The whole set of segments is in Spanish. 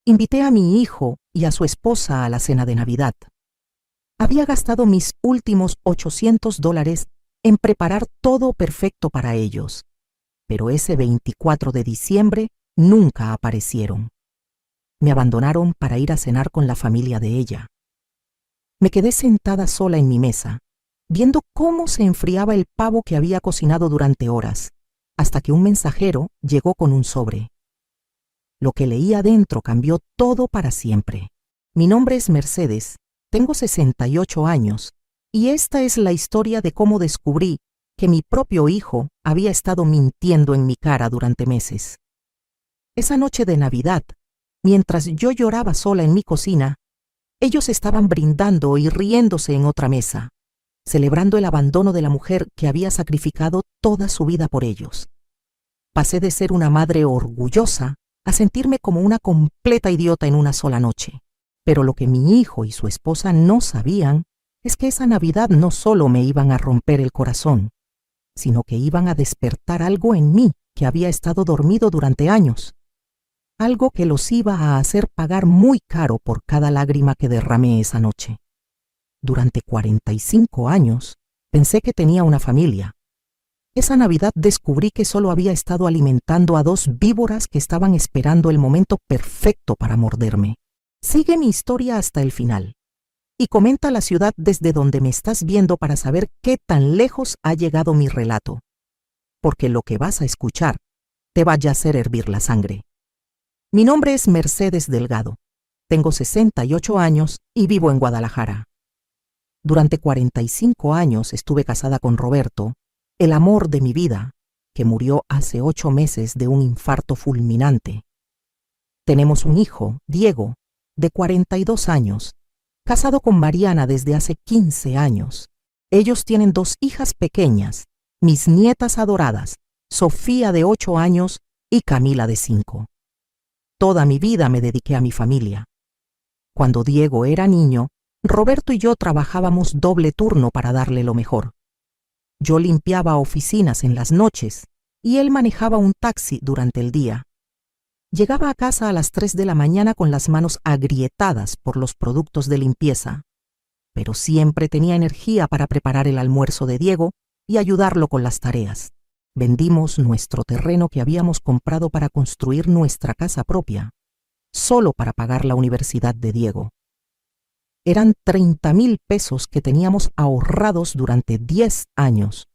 Invité a mi hijo y a su esposa a la cena de Navidad. Había gastado mis últimos $800 en preparar todo perfecto para ellos, pero ese 24 de diciembre nunca aparecieron. Me abandonaron para ir a cenar con la familia de ella. Me quedé sentada sola en mi mesa, viendo cómo se enfriaba el pavo que había cocinado durante horas, hasta que un mensajero llegó con un sobre. Lo que leí adentro cambió todo para siempre. Mi nombre es Mercedes, tengo 68 años, y esta es la historia de cómo descubrí que mi propio hijo había estado mintiendo en mi cara durante meses. Esa noche de Navidad, mientras yo lloraba sola en mi cocina, ellos estaban brindando y riéndose en otra mesa, celebrando el abandono de la mujer que había sacrificado toda su vida por ellos. Pasé de ser una madre orgullosa a sentirme como una completa idiota en una sola noche. Pero lo que mi hijo y su esposa no sabían es que esa Navidad no solo me iban a romper el corazón, sino que iban a despertar algo en mí que había estado dormido durante años. Algo que los iba a hacer pagar muy caro por cada lágrima que derramé esa noche. Durante 45 años pensé que tenía una familia. Esa Navidad descubrí que solo había estado alimentando a 2 víboras que estaban esperando el momento perfecto para morderme. Sigue mi historia hasta el final y comenta la ciudad desde donde me estás viendo para saber qué tan lejos ha llegado mi relato, porque lo que vas a escuchar te va a hacer hervir la sangre. Mi nombre es Mercedes Delgado, tengo 68 años y vivo en Guadalajara. Durante 45 años estuve casada con Roberto, el amor de mi vida, que murió hace 8 meses de un infarto fulminante. Tenemos un hijo, Diego, de 42 años, casado con Mariana desde hace 15 años. Ellos tienen 2 hijas pequeñas, mis nietas adoradas, Sofía de 8 años y Camila de 5. Toda mi vida me dediqué a mi familia. Cuando Diego era niño, Roberto y yo trabajábamos doble turno para darle lo mejor. Yo limpiaba oficinas en las noches y él manejaba un taxi durante el día. Llegaba a casa a las 3 de la mañana con las manos agrietadas por los productos de limpieza, pero siempre tenía energía para preparar el almuerzo de Diego y ayudarlo con las tareas. Vendimos nuestro terreno que habíamos comprado para construir nuestra casa propia, solo para pagar la universidad de Diego. Eran 30,000 pesos que teníamos ahorrados durante 10 años,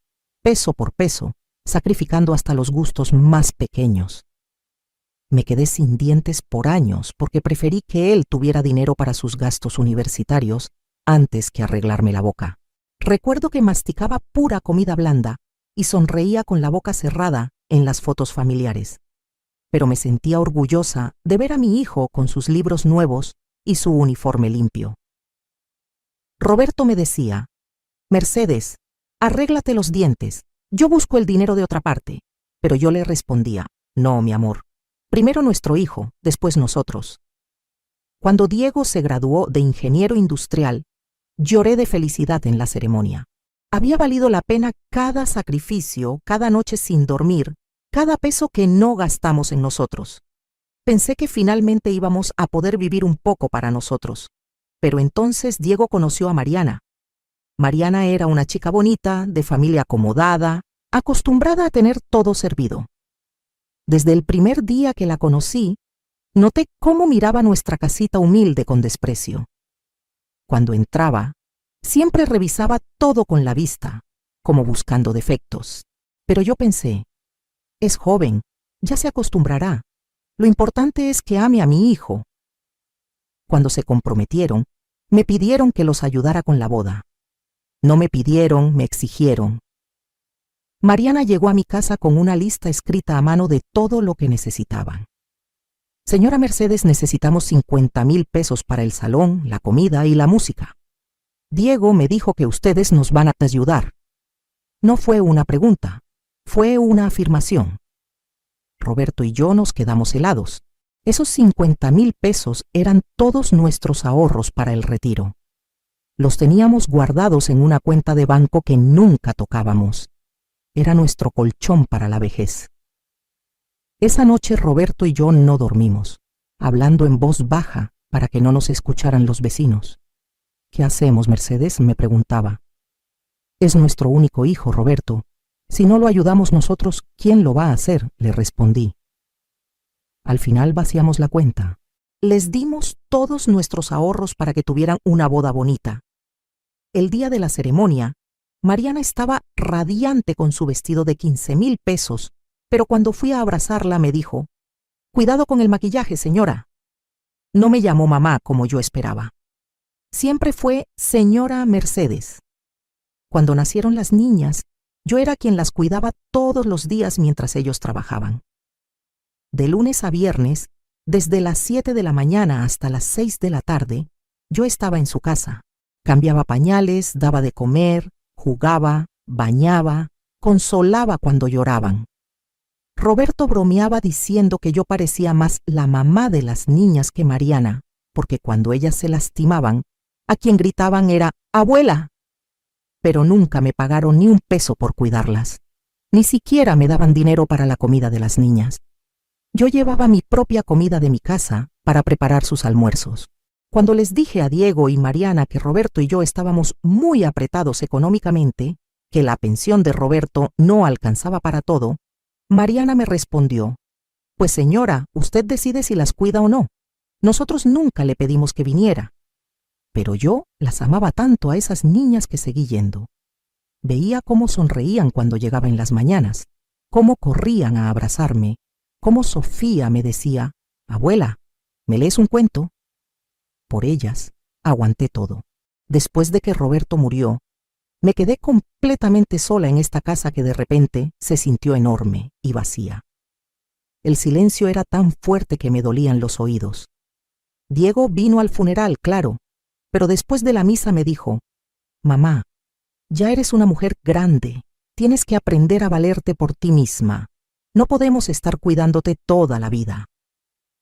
peso por peso, sacrificando hasta los gustos más pequeños. Me quedé sin dientes por años porque preferí que él tuviera dinero para sus gastos universitarios antes que arreglarme la boca. Recuerdo que masticaba pura comida blanda y sonreía con la boca cerrada en las fotos familiares. Pero me sentía orgullosa de ver a mi hijo con sus libros nuevos y su uniforme limpio. Roberto me decía: Mercedes, arréglate los dientes, yo busco el dinero de otra parte. Pero yo le respondía: no, mi amor, primero nuestro hijo, después nosotros. Cuando Diego se graduó de ingeniero industrial, lloré de felicidad en la ceremonia. Había valido la pena cada sacrificio, cada noche sin dormir, cada peso que no gastamos en nosotros. Pensé que finalmente íbamos a poder vivir un poco para nosotros. Pero entonces Diego conoció a Mariana. Mariana era una chica bonita, de familia acomodada, acostumbrada a tener todo servido. Desde el primer día que la conocí, noté cómo miraba nuestra casita humilde con desprecio. Cuando entraba, siempre revisaba todo con la vista, como buscando defectos. Pero yo pensé: es joven, ya se acostumbrará. Lo importante es que ame a mi hijo. Cuando se comprometieron, me pidieron que los ayudara con la boda. No me pidieron, me exigieron. Mariana llegó a mi casa con una lista escrita a mano de todo lo que necesitaban. Señora Mercedes, necesitamos 50,000 pesos para el salón, la comida y la música. Diego me dijo que ustedes nos van a ayudar. No fue una pregunta, fue una afirmación. Roberto y yo nos quedamos helados. Esos 50,000 pesos eran todos nuestros ahorros para el retiro. Los teníamos guardados en una cuenta de banco que nunca tocábamos. Era nuestro colchón para la vejez. Esa noche Roberto y yo no dormimos. hablando en voz baja para que no nos escucharan los vecinos. ¿Qué hacemos, Mercedes?, me preguntaba. Es nuestro único hijo, Roberto. Si no lo ayudamos nosotros, ¿quién lo va a hacer?, le respondí. Al final vaciamos la cuenta. Les dimos todos nuestros ahorros para que tuvieran una boda bonita. El día de la ceremonia, Mariana estaba radiante con su vestido de 15,000 pesos, pero cuando fui a abrazarla me dijo: «Cuidado con el maquillaje, señora». No me llamó mamá como yo esperaba. Siempre fue señora Mercedes. Cuando nacieron las niñas, yo era quien las cuidaba todos los días mientras ellos trabajaban. De lunes a viernes, desde las 7 de la mañana hasta las 6 de la tarde, yo estaba en su casa. Cambiaba pañales, daba de comer, jugaba, bañaba, consolaba cuando lloraban. Roberto bromeaba diciendo que yo parecía más la mamá de las niñas que Mariana, porque cuando ellas se lastimaban, a quien gritaban era «¡Abuela!». Pero nunca me pagaron ni un peso por cuidarlas. Ni siquiera me daban dinero para la comida de las niñas. Yo llevaba mi propia comida de mi casa para preparar sus almuerzos. Cuando les dije a Diego y Mariana que Roberto y yo estábamos muy apretados económicamente, que la pensión de Roberto no alcanzaba para todo, Mariana me respondió: «Pues señora, usted decide si las cuida o no. Nosotros nunca le pedimos que viniera». Pero yo las amaba tanto a esas niñas que seguí yendo. Veía cómo sonreían cuando llegaba en las mañanas, cómo corrían a abrazarme, cómo Sofía me decía: «Abuela, ¿me lees un cuento?». Por ellas aguanté todo. Después de que Roberto murió, me quedé completamente sola en esta casa que de repente se sintió enorme y vacía. El silencio era tan fuerte que me dolían los oídos. Diego vino al funeral, claro, pero después de la misa me dijo: «Mamá, ya eres una mujer grande, tienes que aprender a valerte por ti misma. No podemos estar cuidándote toda la vida».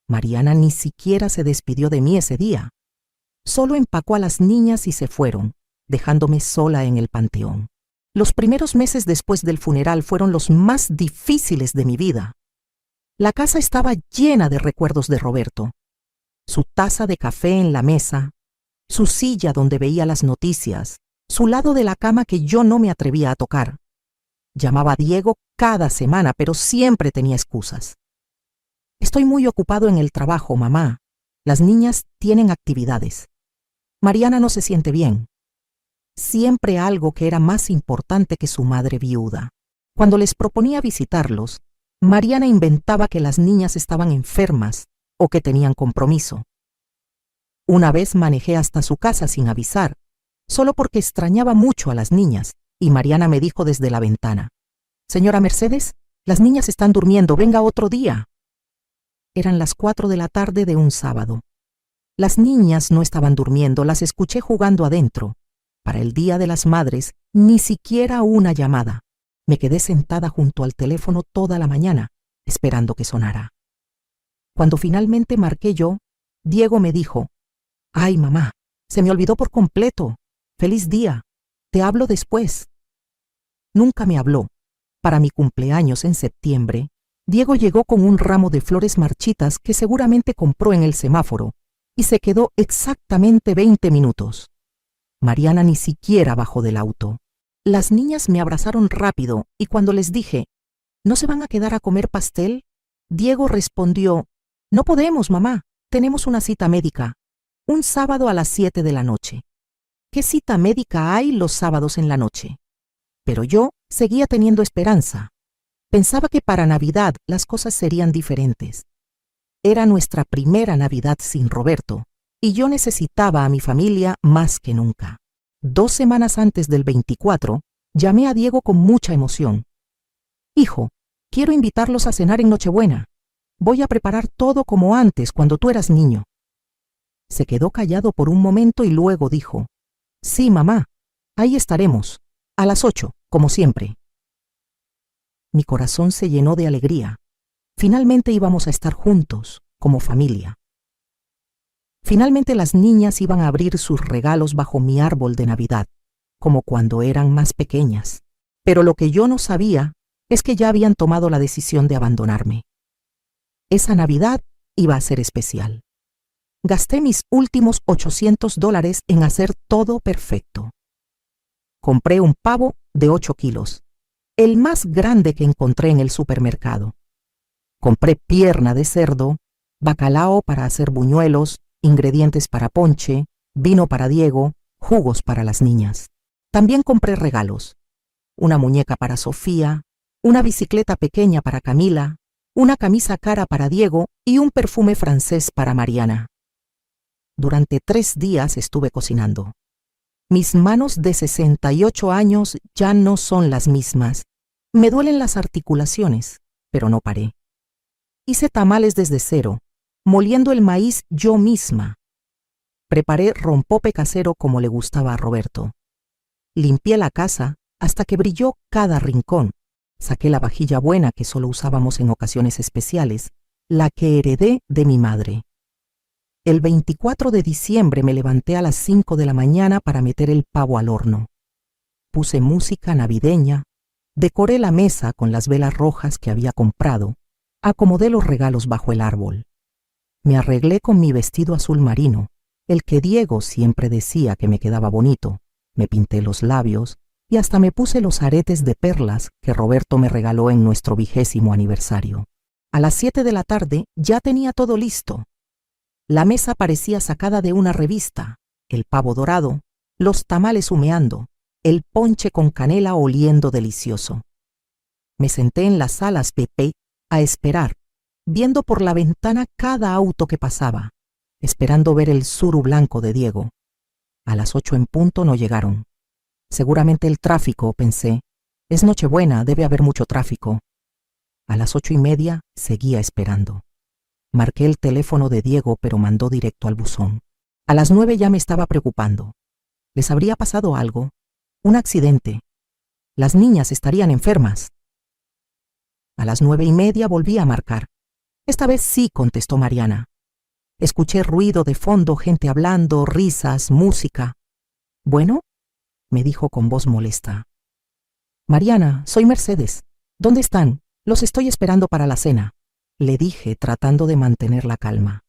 Mariana ni siquiera se despidió de mí ese día. Solo empacó a las niñas y se fueron, dejándome sola en el panteón. Los primeros meses después del funeral fueron los más difíciles de mi vida. La casa estaba llena de recuerdos de Roberto. Su taza de café en la mesa, su silla donde veía las noticias, su lado de la cama que yo no me atrevía a tocar. Llamaba a Diego cada semana, pero siempre tenía excusas. «Estoy muy ocupado en el trabajo, mamá. Las niñas tienen actividades. Mariana no se siente bien». Siempre algo que era más importante que su madre viuda. Cuando les proponía visitarlos, Mariana inventaba que las niñas estaban enfermas o que tenían compromiso. Una vez manejé hasta su casa sin avisar, solo porque extrañaba mucho a las niñas, y Mariana me dijo desde la ventana: «Señora Mercedes, las niñas están durmiendo, venga otro día». Eran las 4 de la tarde de un sábado. Las niñas no estaban durmiendo, las escuché jugando adentro. Para el Día de las Madres, ni siquiera una llamada. Me quedé sentada junto al teléfono toda la mañana, esperando que sonara. Cuando finalmente marqué yo, Diego me dijo: «Ay, mamá, se me olvidó por completo. Feliz día. Te hablo después». Nunca me habló. Para mi cumpleaños en septiembre, Diego llegó con un ramo de flores marchitas que seguramente compró en el semáforo y se quedó exactamente 20 minutos. Mariana ni siquiera bajó del auto. Las niñas me abrazaron rápido y cuando les dije: «¿No se van a quedar a comer pastel?», Diego respondió: «No podemos, mamá, tenemos una cita médica. Un sábado a las 7 de la noche. ¿Qué cita médica hay los sábados en la noche?». Pero yo seguía teniendo esperanza. Pensaba que para Navidad las cosas serían diferentes. Era nuestra primera Navidad sin Roberto, y yo necesitaba a mi familia más que nunca. 2 semanas antes del 24, llamé a Diego con mucha emoción. «Hijo, quiero invitarlos a cenar en Nochebuena. Voy a preparar todo como antes, cuando tú eras niño». Se quedó callado por un momento y luego dijo: «Sí, mamá, ahí estaremos, a las 8, como siempre». Mi corazón se llenó de alegría. Finalmente íbamos a estar juntos, como familia. Finalmente las niñas iban a abrir sus regalos bajo mi árbol de Navidad, como cuando eran más pequeñas. Pero lo que yo no sabía es que ya habían tomado la decisión de abandonarme. Esa Navidad iba a ser especial. Gasté mis últimos $800 en hacer todo perfecto. Compré un pavo de 8 kilos, el más grande que encontré en el supermercado. Compré pierna de cerdo, bacalao para hacer buñuelos, ingredientes para ponche, vino para Diego, jugos para las niñas. También compré regalos: una muñeca para Sofía, una bicicleta pequeña para Camila, una camisa cara para Diego y un perfume francés para Mariana. Durante 3 días estuve cocinando. Mis manos de 68 años ya no son las mismas. Me duelen las articulaciones, pero no paré. Hice tamales desde cero, moliendo el maíz yo misma. Preparé rompope casero como le gustaba a Roberto. Limpié la casa hasta que brilló cada rincón. Saqué la vajilla buena que solo usábamos en ocasiones especiales, la que heredé de mi madre. El 24 de diciembre me levanté a las 5 de la mañana para meter el pavo al horno. Puse música navideña, decoré la mesa con las velas rojas que había comprado, acomodé los regalos bajo el árbol. Me arreglé con mi vestido azul marino, el que Diego siempre decía que me quedaba bonito. Me pinté los labios y hasta me puse los aretes de perlas que Roberto me regaló en nuestro 20º aniversario. A las 7 de la tarde ya tenía todo listo. La mesa parecía sacada de una revista, el pavo dorado, los tamales humeando, el ponche con canela oliendo delicioso. Me senté en las salas Pepe a esperar, viendo por la ventana cada auto que pasaba, esperando ver el suru blanco de Diego. A las 8 en punto no llegaron. Seguramente el tráfico, pensé. Es Nochebuena, debe haber mucho tráfico. A las 8:30 seguía esperando. Marqué el teléfono de Diego, pero mandó directo al buzón. A las 9 ya me estaba preocupando. ¿Les habría pasado algo? ¿Un accidente? ¿Las niñas estarían enfermas? A las 9:30 volví a marcar. Esta vez sí, contestó Mariana. Escuché ruido de fondo, gente hablando, risas, música. ¿Bueno?, me dijo con voz molesta. Mariana, soy Mercedes. ¿Dónde están? Los estoy esperando para la cena, le dije, tratando de mantener la calma.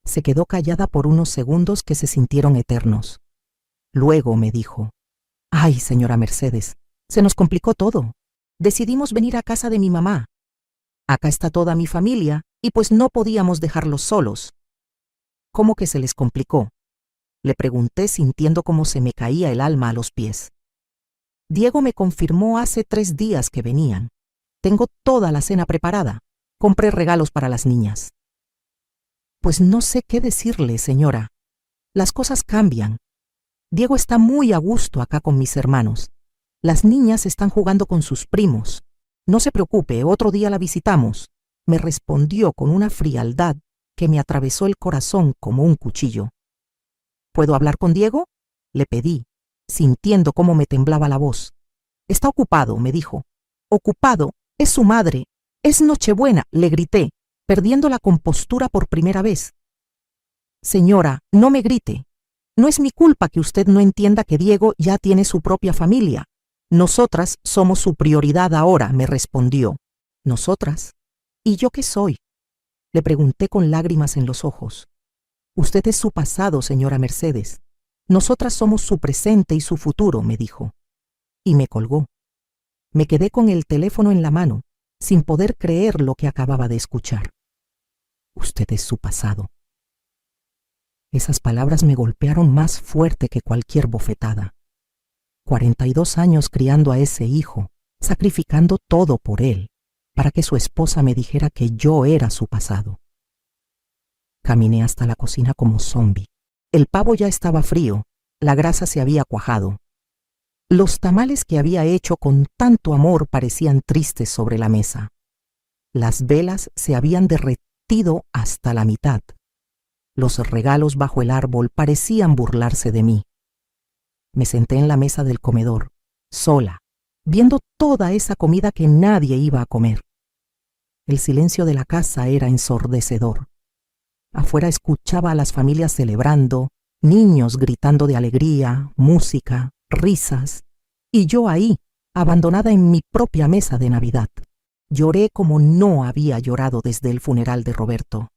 Se quedó callada por unos segundos que se sintieron eternos. Luego me dijo: «Ay, señora Mercedes, se nos complicó todo. Decidimos venir a casa de mi mamá. Acá está toda mi familia y pues no podíamos dejarlos solos». «¿Cómo que se les complicó?», le pregunté, sintiendo cómo se me caía el alma a los pies. Diego me confirmó hace 3 días que venían. Tengo toda la cena preparada. Compré regalos para las niñas. Pues no sé qué decirle, señora. Las cosas cambian. Diego está muy a gusto acá con mis hermanos. Las niñas están jugando con sus primos. No se preocupe, otro día la visitamos, me respondió con una frialdad que me atravesó el corazón como un cuchillo. ¿Puedo hablar con Diego?, le pedí, sintiendo cómo me temblaba la voz. Está ocupado, me dijo. Ocupado, es su madre. Es Nochebuena, le grité, perdiendo la compostura por primera vez. Señora, no me grite. No es mi culpa que usted no entienda que Diego ya tiene su propia familia. Nosotras somos su prioridad ahora, me respondió. ¿Nosotras? ¿Y yo qué soy?, le pregunté con lágrimas en los ojos. Usted es su pasado, señora Mercedes. Nosotras somos su presente y su futuro, me dijo. Y me colgó. Me quedé con el teléfono en la mano, sin poder creer lo que acababa de escuchar. Usted es su pasado. Esas palabras me golpearon más fuerte que cualquier bofetada. 42 años criando a ese hijo, sacrificando todo por él, para que su esposa me dijera que yo era su pasado. Caminé hasta la cocina como zombi. El pavo ya estaba frío, la grasa se había cuajado. Los tamales que había hecho con tanto amor parecían tristes sobre la mesa. Las velas se habían derretido hasta la mitad. Los regalos bajo el árbol parecían burlarse de mí. Me senté en la mesa del comedor, sola, viendo toda esa comida que nadie iba a comer. El silencio de la casa era ensordecedor. Afuera escuchaba a las familias celebrando, niños gritando de alegría, música, risas, y yo ahí, abandonada en mi propia mesa de Navidad. Lloré como no había llorado desde el funeral de Roberto.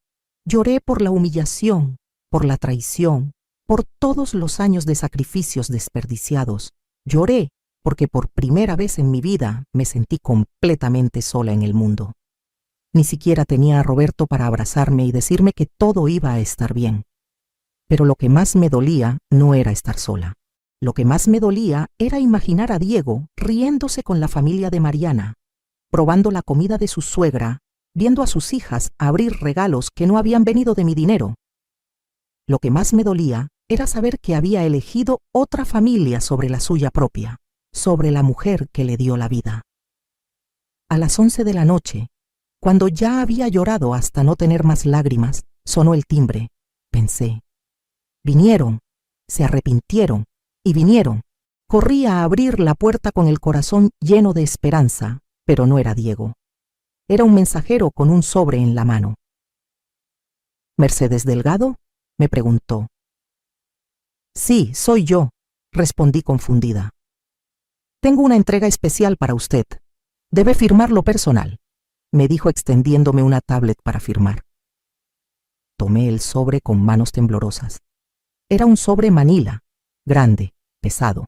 Lloré por la humillación, por la traición, por todos los años de sacrificios desperdiciados. Lloré porque por primera vez en mi vida me sentí completamente sola en el mundo. Ni siquiera tenía a Roberto para abrazarme y decirme que todo iba a estar bien. Pero lo que más me dolía no era estar sola. Lo que más me dolía era imaginar a Diego riéndose con la familia de Mariana, probando la comida de su suegra, viendo a sus hijas abrir regalos que no habían venido de mi dinero. Lo que más me dolía era saber que había elegido otra familia sobre la suya propia, sobre la mujer que le dio la vida. A las 11 de la noche, cuando ya había llorado hasta no tener más lágrimas, sonó el timbre. Pensé, vinieron, se arrepintieron y vinieron. Corrí a abrir la puerta con el corazón lleno de esperanza, pero no era Diego. Era un mensajero con un sobre en la mano. ¿Mercedes Delgado?, me preguntó. Sí, soy yo, respondí confundida. Tengo una entrega especial para usted. Debe firmarlo personal, me dijo extendiéndome una tablet para firmar. Tomé el sobre con manos temblorosas. Era un sobre manila, grande, pesado.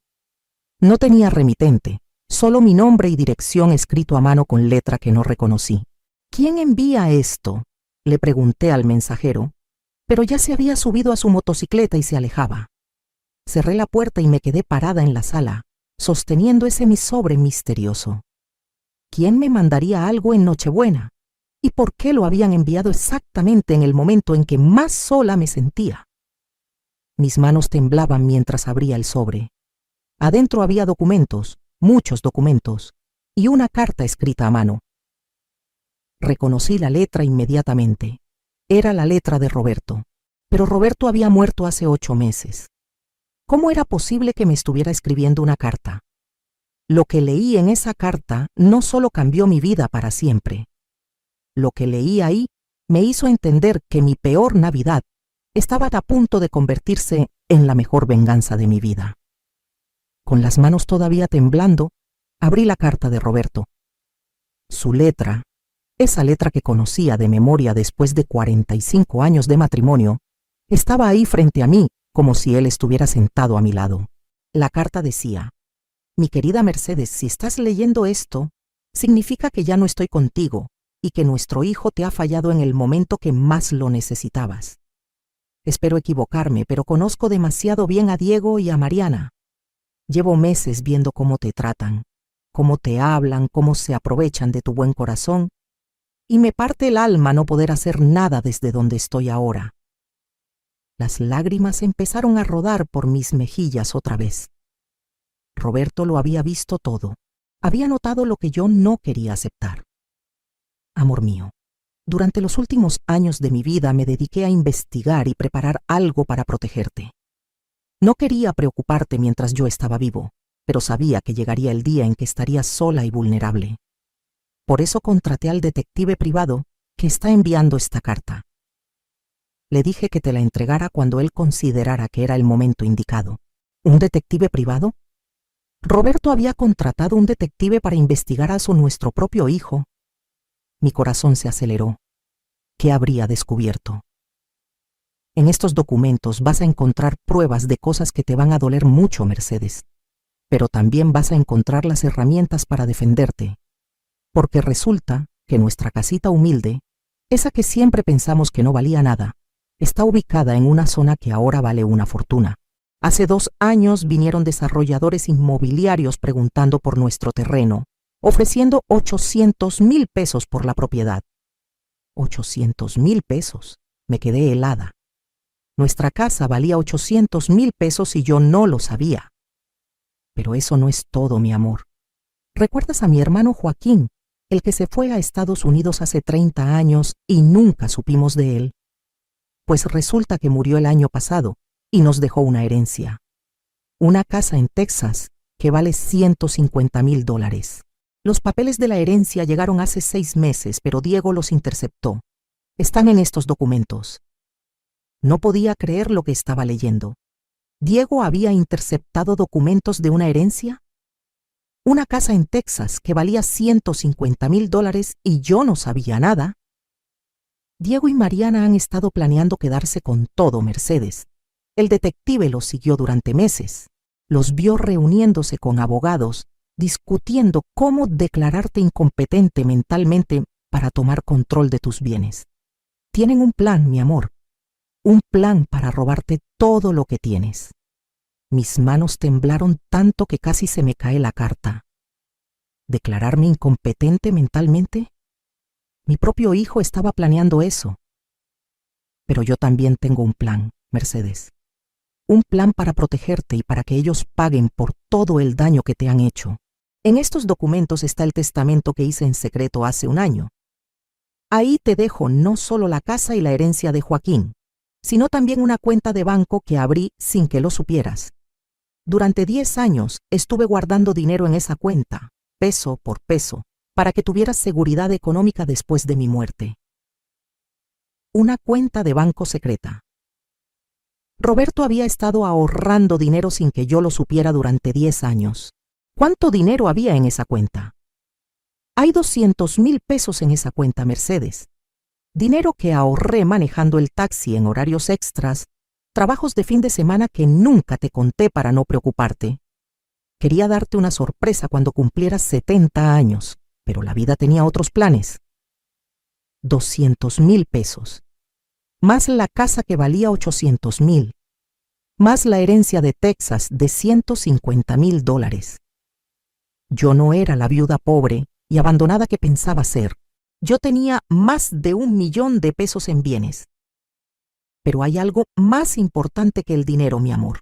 No tenía remitente, solo mi nombre y dirección escrito a mano con letra que no reconocí. ¿Quién envía esto?, le pregunté al mensajero, pero ya se había subido a su motocicleta y se alejaba. Cerré la puerta y me quedé parada en la sala, sosteniendo ese mi sobre misterioso. ¿Quién me mandaría algo en Nochebuena? ¿Y por qué lo habían enviado exactamente en el momento en que más sola me sentía? Mis manos temblaban mientras abría el sobre. Adentro había documentos, muchos documentos, y una carta escrita a mano. Reconocí la letra inmediatamente. Era la letra de Roberto, pero Roberto había muerto hace 8 meses. ¿Cómo era posible que me estuviera escribiendo una carta? Lo que leí en esa carta no solo cambió mi vida para siempre. Lo que leí ahí me hizo entender que mi peor Navidad estaba a punto de convertirse en la mejor venganza de mi vida. Con las manos todavía temblando, abrí la carta de Roberto. Su letra, esa letra que conocía de memoria después de 45 años de matrimonio, estaba ahí frente a mí, como si él estuviera sentado a mi lado. La carta decía: mi querida Mercedes, si estás leyendo esto, significa que ya no estoy contigo y que nuestro hijo te ha fallado en el momento que más lo necesitabas. Espero equivocarme, pero conozco demasiado bien a Diego y a Mariana. Llevo meses viendo cómo te tratan, cómo te hablan, cómo se aprovechan de tu buen corazón, y me parte el alma no poder hacer nada desde donde estoy ahora. Las lágrimas empezaron a rodar por mis mejillas otra vez. Roberto lo había visto todo. Había notado lo que yo no quería aceptar. Amor mío, durante los últimos años de mi vida me dediqué a investigar y preparar algo para protegerte. No quería preocuparte mientras yo estaba vivo, pero sabía que llegaría el día en que estarías sola y vulnerable. Por eso contraté al detective privado que está enviando esta carta. Le dije que te la entregara cuando él considerara que era el momento indicado. ¿Un detective privado? Roberto había contratado un detective para investigar a nuestro propio hijo. Mi corazón se aceleró. ¿Qué habría descubierto? En estos documentos vas a encontrar pruebas de cosas que te van a doler mucho, Mercedes. Pero también vas a encontrar las herramientas para defenderte. Porque resulta que nuestra casita humilde, esa que siempre pensamos que no valía nada, está ubicada en una zona que ahora vale una fortuna. Hace 2 años vinieron desarrolladores inmobiliarios preguntando por nuestro terreno, ofreciendo 800,000 pesos por la propiedad. 800,000 pesos. Me quedé helada. Nuestra casa valía 800,000 pesos y yo no lo sabía. Pero eso no es todo, mi amor. ¿Recuerdas a mi hermano Joaquín, el que se fue a Estados Unidos hace 30 años y nunca supimos de él? Pues resulta que murió el año pasado y nos dejó una herencia. Una casa en Texas que vale $150,000. Los papeles de la herencia llegaron hace 6 meses, pero Diego los interceptó. Están en estos documentos. No podía creer lo que estaba leyendo. ¿Diego había interceptado documentos de una herencia? Una casa en Texas que valía $150,000 y yo no sabía nada. Diego y Mariana han estado planeando quedarse con todo, Mercedes. El detective los siguió durante meses. Los vio reuniéndose con abogados, discutiendo cómo declararte incompetente mentalmente para tomar control de tus bienes. Tienen un plan, mi amor. Un plan para robarte todo lo que tienes. Mis manos temblaron tanto que casi se me cae la carta. ¿Declararme incompetente mentalmente? Mi propio hijo estaba planeando eso. Pero yo también tengo un plan, Mercedes. Un plan para protegerte y para que ellos paguen por todo el daño que te han hecho. En estos documentos está el testamento que hice en secreto hace un año. Ahí te dejo no solo la casa y la herencia de Joaquín, sino también una cuenta de banco que abrí sin que lo supieras. Durante 10 años estuve guardando dinero en esa cuenta, peso por peso, para que tuvieras seguridad económica después de mi muerte. Una cuenta de banco secreta. Roberto había estado ahorrando dinero sin que yo lo supiera durante 10 años. ¿Cuánto dinero había en esa cuenta? Hay 200,000 pesos en esa cuenta, Mercedes. Dinero que ahorré manejando el taxi en horarios extras, trabajos de fin de semana que nunca te conté para no preocuparte. Quería darte una sorpresa cuando cumplieras 70 años, pero la vida tenía otros planes. 200,000 pesos. Más la casa que valía 800,000. Más la herencia de Texas de $150,000. Yo no era la viuda pobre y abandonada que pensaba ser. Yo tenía más de 1,000,000 de pesos en bienes. Pero hay algo más importante que el dinero, mi amor.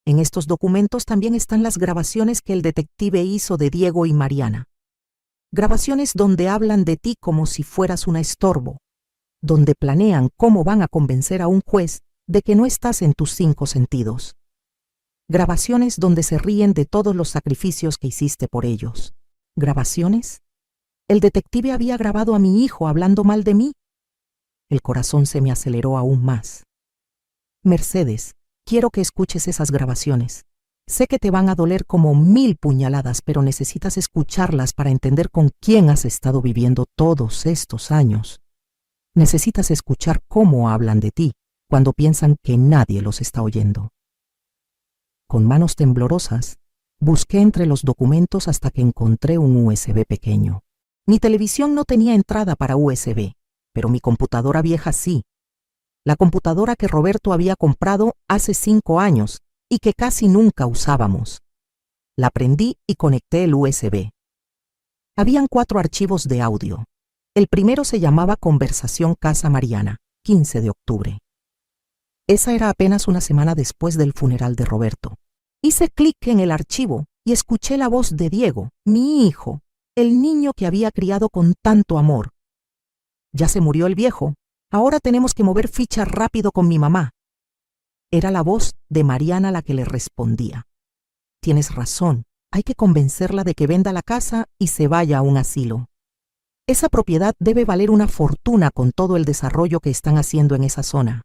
En estos documentos también están las grabaciones que el detective hizo de Diego y Mariana. Grabaciones donde hablan de ti como si fueras un estorbo, donde planean cómo van a convencer a un juez de que no estás en tus 5 sentidos. Grabaciones donde se ríen de todos los sacrificios que hiciste por ellos. ¿Grabaciones? El detective había grabado a mi hijo hablando mal de mí. El corazón se me aceleró aún más. Mercedes, quiero que escuches esas grabaciones. Sé que te van a doler como 1000 puñaladas, pero necesitas escucharlas para entender con quién has estado viviendo todos estos años. Necesitas escuchar cómo hablan de ti cuando piensan que nadie los está oyendo. Con manos temblorosas, busqué entre los documentos hasta que encontré un USB pequeño. Mi televisión no tenía entrada para USB, pero mi computadora vieja sí. La computadora que Roberto había comprado hace 5 años y que casi nunca usábamos. La prendí y conecté el USB. Habían 4 archivos de audio. El primero se llamaba Conversación Casa Mariana, 15 de octubre. Esa era apenas una semana después del funeral de Roberto. Hice clic en el archivo y escuché la voz de Diego, mi hijo, el niño que había criado con tanto amor. Ya se murió el viejo, ahora tenemos que mover ficha rápido con mi mamá. Era la voz de Mariana la que le respondía. Tienes razón, hay que convencerla de que venda la casa y se vaya a un asilo. Esa propiedad debe valer una fortuna con todo el desarrollo que están haciendo en esa zona.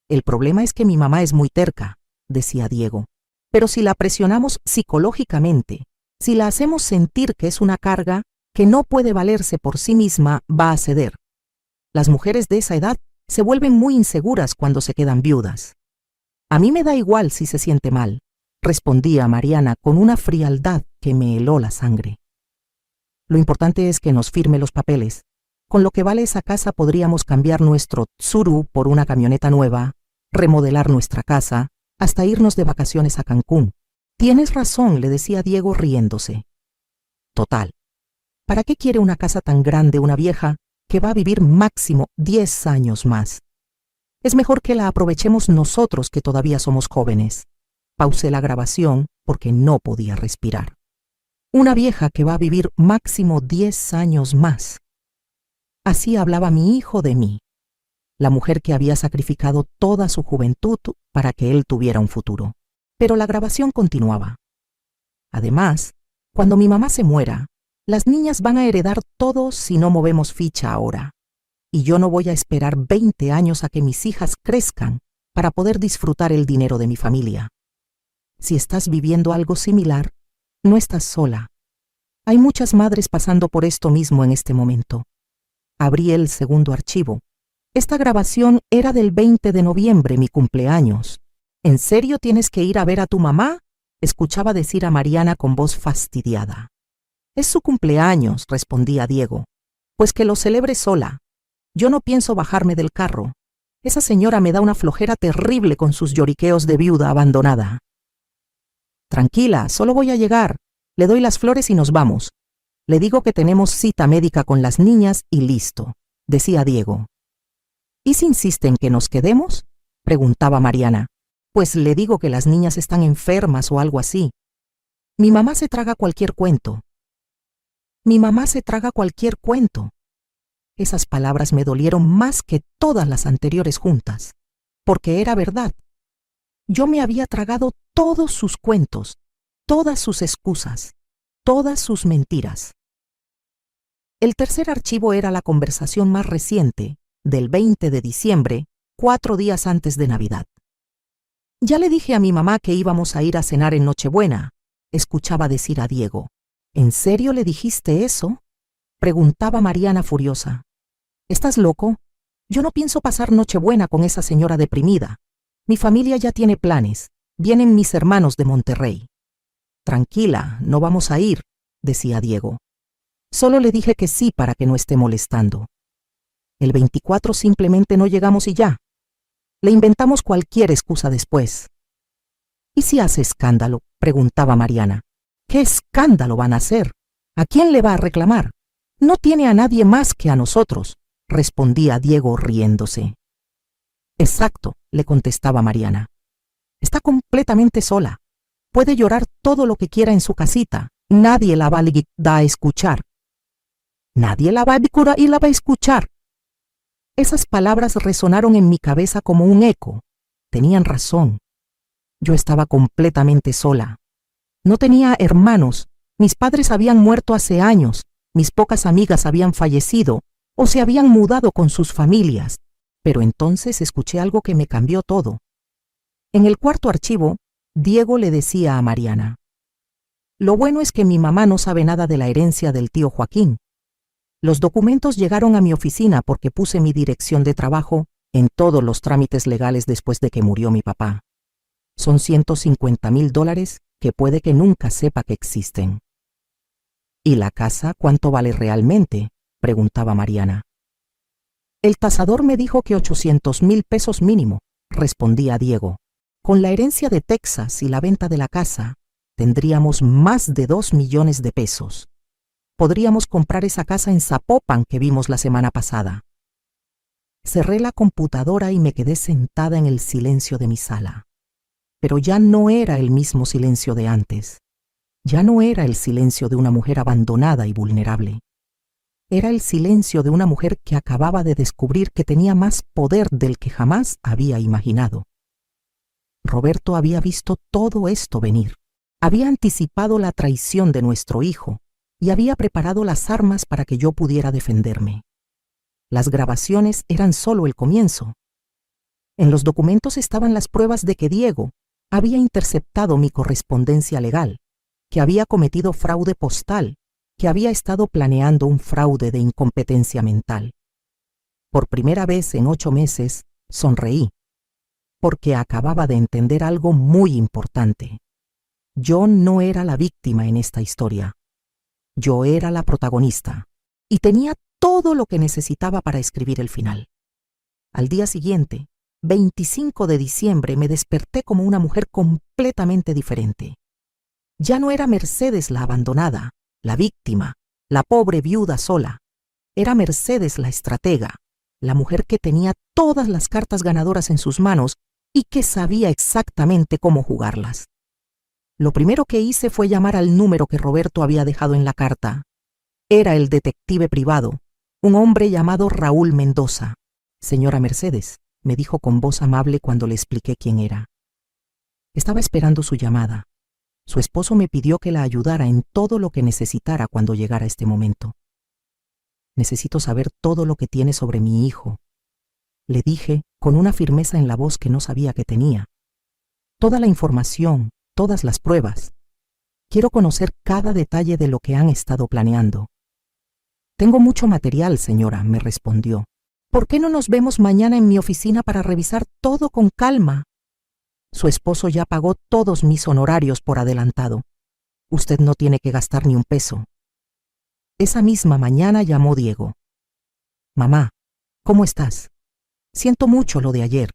El problema es que mi mamá es muy terca, decía Diego. Pero si la presionamos psicológicamente, si la hacemos sentir que es una carga, que no puede valerse por sí misma, va a ceder. Las mujeres de esa edad se vuelven muy inseguras cuando se quedan viudas. A mí me da igual si se siente mal, respondía Mariana con una frialdad que me heló la sangre. Lo importante es que nos firme los papeles. Con lo que vale esa casa podríamos cambiar nuestro Tsuru por una camioneta nueva, remodelar nuestra casa, hasta irnos de vacaciones a Cancún. Tienes razón, le decía Diego riéndose. Total. ¿Para qué quiere una casa tan grande una vieja que va a vivir máximo 10 años más? Es mejor que la aprovechemos nosotros que todavía somos jóvenes. Pausé la grabación porque no podía respirar. Una vieja que va a vivir máximo 10 años más. Así hablaba mi hijo de mí, la mujer que había sacrificado toda su juventud para que él tuviera un futuro. Pero la grabación continuaba. Además, cuando mi mamá se muera, las niñas van a heredar todo si no movemos ficha ahora. Y yo no voy a esperar 20 años a que mis hijas crezcan para poder disfrutar el dinero de mi familia. Si estás viviendo algo similar, no estás sola. Hay muchas madres pasando por esto mismo en este momento. Abrí el segundo archivo. Esta grabación era del 20 de noviembre, mi cumpleaños. ¿En serio tienes que ir a ver a tu mamá?, escuchaba decir a Mariana con voz fastidiada. Es su cumpleaños, respondía Diego. Pues que lo celebre sola. Yo no pienso bajarme del carro. Esa señora me da una flojera terrible con sus lloriqueos de viuda abandonada. Tranquila, solo voy a llegar. Le doy las flores y nos vamos. Le digo que tenemos cita médica con las niñas y listo, decía Diego. ¿Y si insiste en que nos quedemos?, preguntaba Mariana. Pues le digo que las niñas están enfermas o algo así. Mi mamá se traga cualquier cuento. Mi mamá se traga cualquier cuento. Esas palabras me dolieron más que todas las anteriores juntas, porque era verdad. Yo me había tragado todos sus cuentos, todas sus excusas, todas sus mentiras. El tercer archivo era la conversación más reciente, del 20 de diciembre, 4 días antes de Navidad. Ya le dije a mi mamá que íbamos a ir a cenar en Nochebuena, escuchaba decir a Diego. ¿En serio le dijiste eso?, preguntaba Mariana furiosa. ¿Estás loco? Yo no pienso pasar Nochebuena con esa señora deprimida. Mi familia ya tiene planes. Vienen mis hermanos de Monterrey. Tranquila, no vamos a ir, decía Diego. Solo le dije que sí para que no esté molestando. El 24 simplemente no llegamos y ya. Le inventamos cualquier excusa después. ¿Y si hace escándalo?, preguntaba Mariana. ¿Qué escándalo van a hacer? ¿A quién le va a reclamar? No tiene a nadie más que a nosotros, respondía Diego riéndose. Exacto, le contestaba Mariana. Está completamente sola. Puede llorar todo lo que quiera en su casita. Nadie la va a escuchar. Nadie la va a escuchar. Esas palabras resonaron en mi cabeza como un eco. Tenían razón. Yo estaba completamente sola. No tenía hermanos. Mis padres habían muerto hace años. Mis pocas amigas habían fallecido o se habían mudado con sus familias. Pero entonces escuché algo que me cambió todo. En el cuarto archivo, Diego le decía a Mariana: lo bueno es que mi mamá no sabe nada de la herencia del tío Joaquín. Los documentos llegaron a mi oficina porque puse mi dirección de trabajo en todos los trámites legales después de que murió mi papá. Son $150,000 que puede que nunca sepa que existen. ¿Y la casa cuánto vale realmente?, preguntaba Mariana. El tasador me dijo que $800,000 mínimo, respondía Diego. Con la herencia de Texas y la venta de la casa, tendríamos más de 2 millones de pesos. Podríamos comprar esa casa en Zapopan que vimos la semana pasada. Cerré la computadora y me quedé sentada en el silencio de mi sala. Pero ya no era el mismo silencio de antes. Ya no era el silencio de una mujer abandonada y vulnerable. Era el silencio de una mujer que acababa de descubrir que tenía más poder del que jamás había imaginado. Roberto había visto todo esto venir. Había anticipado la traición de nuestro hijo y había preparado las armas para que yo pudiera defenderme. Las grabaciones eran solo el comienzo. En los documentos estaban las pruebas de que Diego había interceptado mi correspondencia legal, que había cometido fraude postal, que había estado planeando un fraude de incompetencia mental. Por primera vez en 8 meses, sonreí, porque acababa de entender algo muy importante. Yo no era la víctima en esta historia. Yo era la protagonista, y tenía todo lo que necesitaba para escribir el final. Al día siguiente, 25 de diciembre, me desperté como una mujer completamente diferente. Ya no era Mercedes la abandonada, la víctima, la pobre viuda sola. Era Mercedes la estratega, la mujer que tenía todas las cartas ganadoras en sus manos y que sabía exactamente cómo jugarlas. Lo primero que hice fue llamar al número que Roberto había dejado en la carta. Era el detective privado, un hombre llamado Raúl Mendoza. Señora Mercedes, me dijo con voz amable cuando le expliqué quién era. Estaba esperando su llamada. Su esposo me pidió que la ayudara en todo lo que necesitara cuando llegara este momento. Necesito saber todo lo que tiene sobre mi hijo, le dije con una firmeza en la voz que no sabía que tenía. Toda la información, todas las pruebas. Quiero conocer cada detalle de lo que han estado planeando. Tengo mucho material, señora, me respondió. ¿Por qué no nos vemos mañana en mi oficina para revisar todo con calma? Su esposo ya pagó todos mis honorarios por adelantado. Usted no tiene que gastar ni un peso. Esa misma mañana llamó Diego. Mamá, ¿cómo estás? Siento mucho lo de ayer.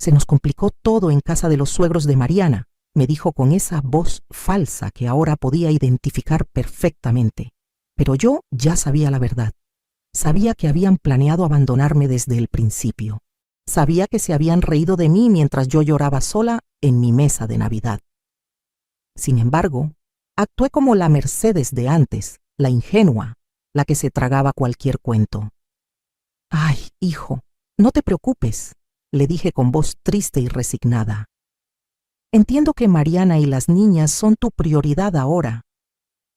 Se nos complicó todo en casa de los suegros de Mariana, me dijo con esa voz falsa que ahora podía identificar perfectamente. Pero yo ya sabía la verdad. Sabía que habían planeado abandonarme desde el principio. Sabía que se habían reído de mí mientras yo lloraba sola en mi mesa de Navidad. Sin embargo, actué como la Mercedes de antes, la ingenua, la que se tragaba cualquier cuento. «Ay, hijo, no te preocupes», le dije con voz triste y resignada. «Entiendo que Mariana y las niñas son tu prioridad ahora.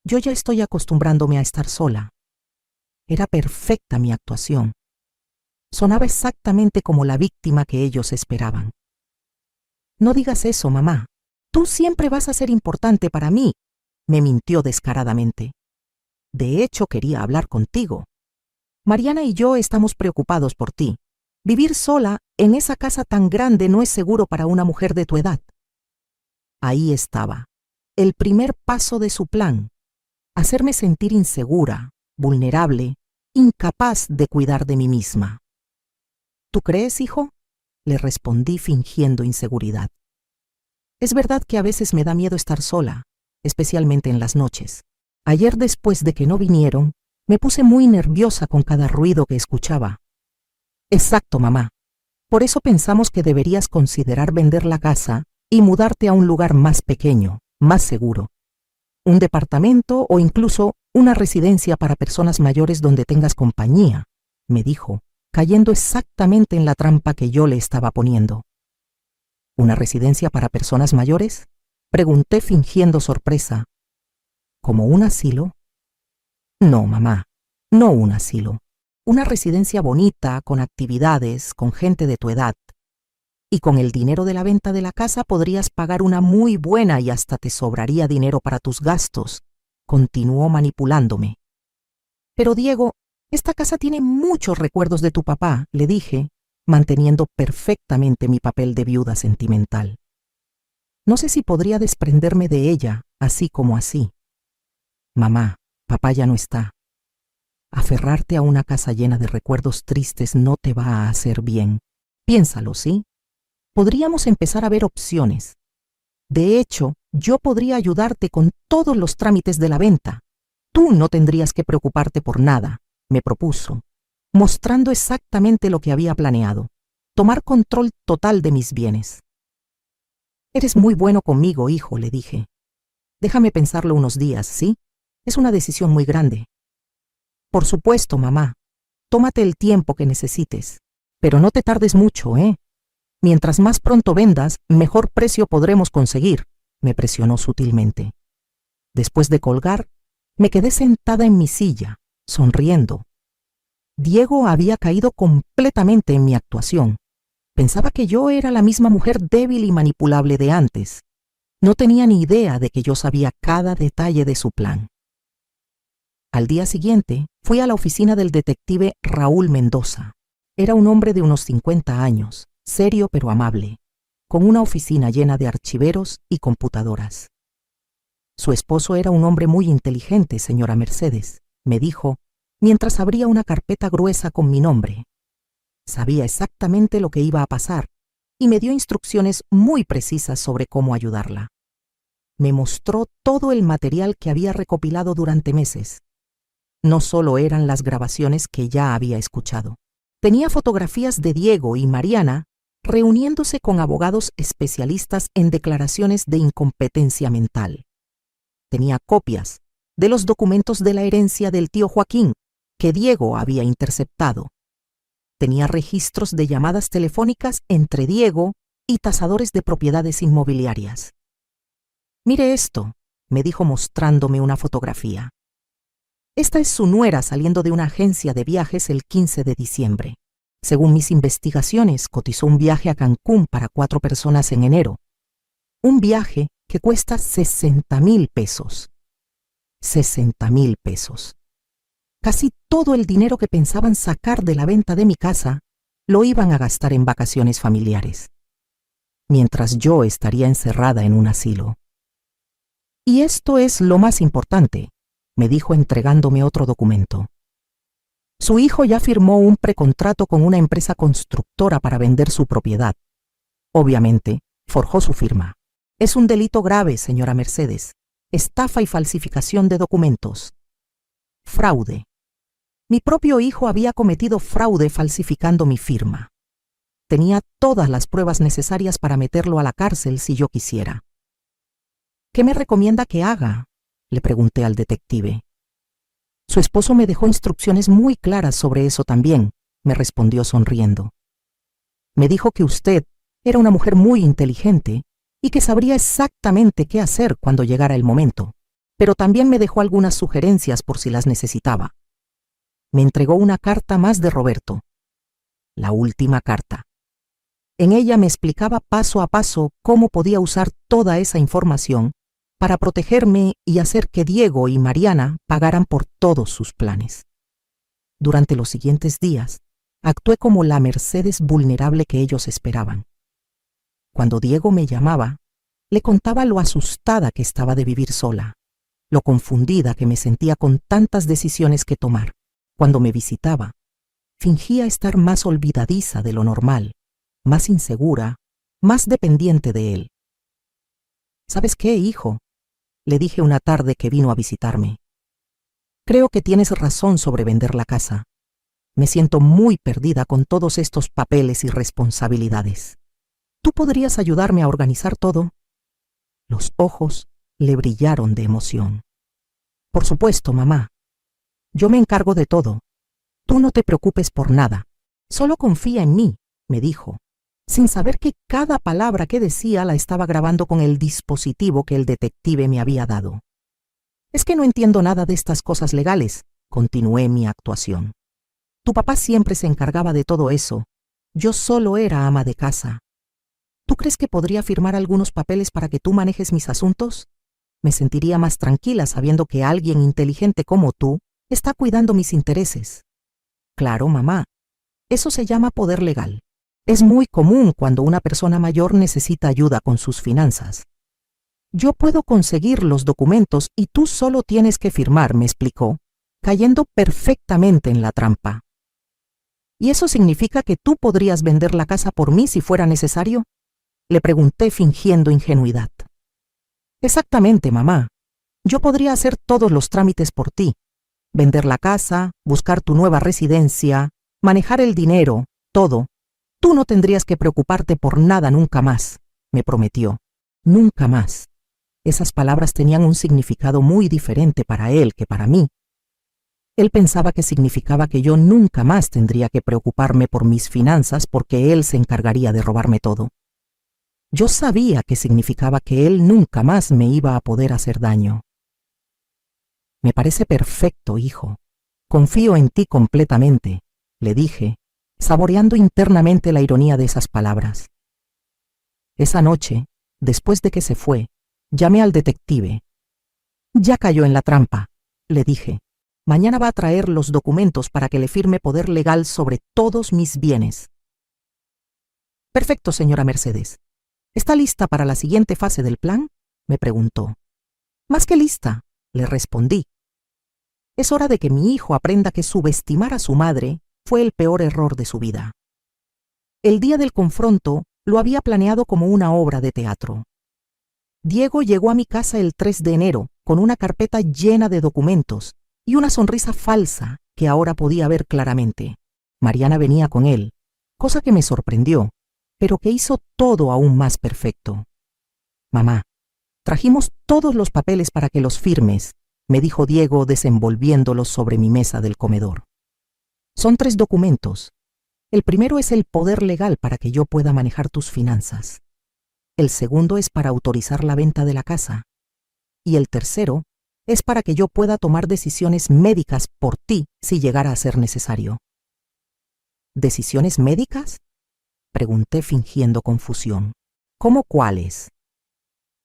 Yo ya estoy acostumbrándome a estar sola». Era perfecta mi actuación. Sonaba exactamente como la víctima que ellos esperaban. «No digas eso, mamá. Tú siempre vas a ser importante para mí», me mintió descaradamente. «De hecho, quería hablar contigo. Mariana y yo estamos preocupados por ti. Vivir sola en esa casa tan grande no es seguro para una mujer de tu edad». Ahí estaba, el primer paso de su plan: hacerme sentir insegura, vulnerable, incapaz de cuidar de mí misma. «¿Tú crees, hijo?», le respondí fingiendo inseguridad. «Es verdad que a veces me da miedo estar sola, especialmente en las noches. Ayer, después de que no vinieron, me puse muy nerviosa con cada ruido que escuchaba». «Exacto, mamá. Por eso pensamos que deberías considerar vender la casa y mudarte a un lugar más pequeño, más seguro. Un departamento o incluso una residencia para personas mayores donde tengas compañía», me dijo, cayendo exactamente en la trampa que yo le estaba poniendo. «¿Una residencia para personas mayores?», pregunté fingiendo sorpresa. «¿Como un asilo?». «No, mamá, no un asilo. Una residencia bonita, con actividades, con gente de tu edad. Y con el dinero de la venta de la casa podrías pagar una muy buena y hasta te sobraría dinero para tus gastos», continuó manipulándome. «Pero Diego, esta casa tiene muchos recuerdos de tu papá», le dije, manteniendo perfectamente mi papel de viuda sentimental. «No sé si podría desprenderme de ella, así como así». «Mamá, papá ya no está. Aferrarte a una casa llena de recuerdos tristes no te va a hacer bien. Piénsalo, ¿sí? Podríamos empezar a ver opciones. De hecho, yo podría ayudarte con todos los trámites de la venta. Tú no tendrías que preocuparte por nada», me propuso, mostrando exactamente lo que había planeado: tomar control total de mis bienes. «Eres muy bueno conmigo, hijo», le dije. «Déjame pensarlo unos días, ¿sí? Es una decisión muy grande». «Por supuesto, mamá. Tómate el tiempo que necesites. Pero no te tardes mucho, ¿eh? Mientras más pronto vendas, mejor precio podremos conseguir», me presionó sutilmente. Después de colgar, me quedé sentada en mi silla, sonriendo. Diego había caído completamente en mi actuación. Pensaba que yo era la misma mujer débil y manipulable de antes. No tenía ni idea de que yo sabía cada detalle de su plan. Al día siguiente, fui a la oficina del detective Raúl Mendoza. Era un hombre de unos 50 años, serio pero amable, con una oficina llena de archiveros y computadoras. «Su esposo era un hombre muy inteligente, señora Mercedes», me dijo, mientras abría una carpeta gruesa con mi nombre. Sabía exactamente lo que iba a pasar y me dio instrucciones muy precisas sobre cómo ayudarla. Me mostró todo el material que había recopilado durante meses. No solo eran las grabaciones que ya había escuchado. Tenía fotografías de Diego y Mariana reuniéndose con abogados especialistas en declaraciones de incompetencia mental. Tenía copias de los documentos de la herencia del tío Joaquín que Diego había interceptado. Tenía registros de llamadas telefónicas entre Diego y tasadores de propiedades inmobiliarias. «Mire esto», me dijo mostrándome una fotografía. «Esta es su nuera saliendo de una agencia de viajes el 15 de diciembre. Según mis investigaciones, cotizó un viaje a Cancún para 4 personas en enero. Un viaje que cuesta 60,000 pesos. 60,000 pesos. Casi todo el dinero que pensaban sacar de la venta de mi casa lo iban a gastar en vacaciones familiares, mientras yo estaría encerrada en un asilo. Y esto es lo más importante, me dijo entregándome otro documento. Su hijo ya firmó un precontrato con una empresa constructora para vender su propiedad. Obviamente, forjó su firma. Es un delito grave, señora Mercedes. Estafa y falsificación de documentos. Fraude. Mi propio hijo había cometido fraude falsificando mi firma. Tenía todas las pruebas necesarias para meterlo a la cárcel si yo quisiera. ¿Qué me recomienda que haga?, le pregunté al detective. Su esposo me dejó instrucciones muy claras sobre eso también, me respondió sonriendo. Me dijo que usted era una mujer muy inteligente y que sabría exactamente qué hacer cuando llegara el momento, pero también me dejó algunas sugerencias por si las necesitaba. Me entregó una carta más de Roberto, la última carta. En ella me explicaba paso a paso cómo podía usar toda esa información para protegerme y hacer que Diego y Mariana pagaran por todos sus planes. Durante los siguientes días, actué como la Mercedes vulnerable que ellos esperaban. Cuando Diego me llamaba, le contaba lo asustada que estaba de vivir sola, lo confundida que me sentía con tantas decisiones que tomar. Cuando me visitaba, fingía estar más olvidadiza de lo normal, más insegura, más dependiente de él. ¿Sabes qué, hijo?, le dije una tarde que vino a visitarme. Creo que tienes razón sobre vender la casa. Me siento muy perdida con todos estos papeles y responsabilidades. ¿Tú podrías ayudarme a organizar todo? Los ojos le brillaron de emoción. Por supuesto, mamá. Yo me encargo de todo. Tú no te preocupes por nada. Solo confía en mí, me dijo, sin saber que cada palabra que decía la estaba grabando con el dispositivo que el detective me había dado. Es que no entiendo nada de estas cosas legales, continué mi actuación. Tu papá siempre se encargaba de todo eso. Yo solo era ama de casa. ¿Tú crees que podría firmar algunos papeles para que tú manejes mis asuntos? Me sentiría más tranquila sabiendo que alguien inteligente como tú está cuidando mis intereses. Claro, mamá. Eso se llama poder legal. Es muy común cuando una persona mayor necesita ayuda con sus finanzas. Yo puedo conseguir los documentos y tú solo tienes que firmar, me explicó, cayendo perfectamente en la trampa. ¿Y eso significa que tú podrías vender la casa por mí si fuera necesario?, le pregunté fingiendo ingenuidad. Exactamente, mamá. Yo podría hacer todos los trámites por ti. Vender la casa, buscar tu nueva residencia, manejar el dinero, todo. Tú no tendrías que preocuparte por nada nunca más, me prometió. Nunca más. Esas palabras tenían un significado muy diferente para él que para mí. Él pensaba que significaba que yo nunca más tendría que preocuparme por mis finanzas porque él se encargaría de robarme todo. Yo sabía que significaba que él nunca más me iba a poder hacer daño. Me parece perfecto, hijo. Confío en ti completamente, le dije, saboreando internamente la ironía de esas palabras. Esa noche, después de que se fue, llamé al detective. Ya cayó en la trampa, le dije. Mañana va a traer los documentos para que le firme poder legal sobre todos mis bienes. Perfecto, señora Mercedes. ¿Está lista para la siguiente fase del plan?, me preguntó. Más que lista, le respondí. Es hora de que mi hijo aprenda que subestimar a su madre fue el peor error de su vida. El día del confronto lo había planeado como una obra de teatro. Diego llegó a mi casa el 3 de enero con una carpeta llena de documentos y una sonrisa falsa que ahora podía ver claramente. Mariana venía con él, cosa que me sorprendió, pero que hizo todo aún más perfecto. Mamá, trajimos todos los papeles para que los firmes, me dijo Diego desenvolviéndolos sobre mi mesa del comedor. Son 3 documentos. El primero es el poder legal para que yo pueda manejar tus finanzas. El segundo es para autorizar la venta de la casa. Y el tercero es para que yo pueda tomar decisiones médicas por ti si llegara a ser necesario. ¿Decisiones médicas?, pregunté fingiendo confusión. ¿Cómo cuáles?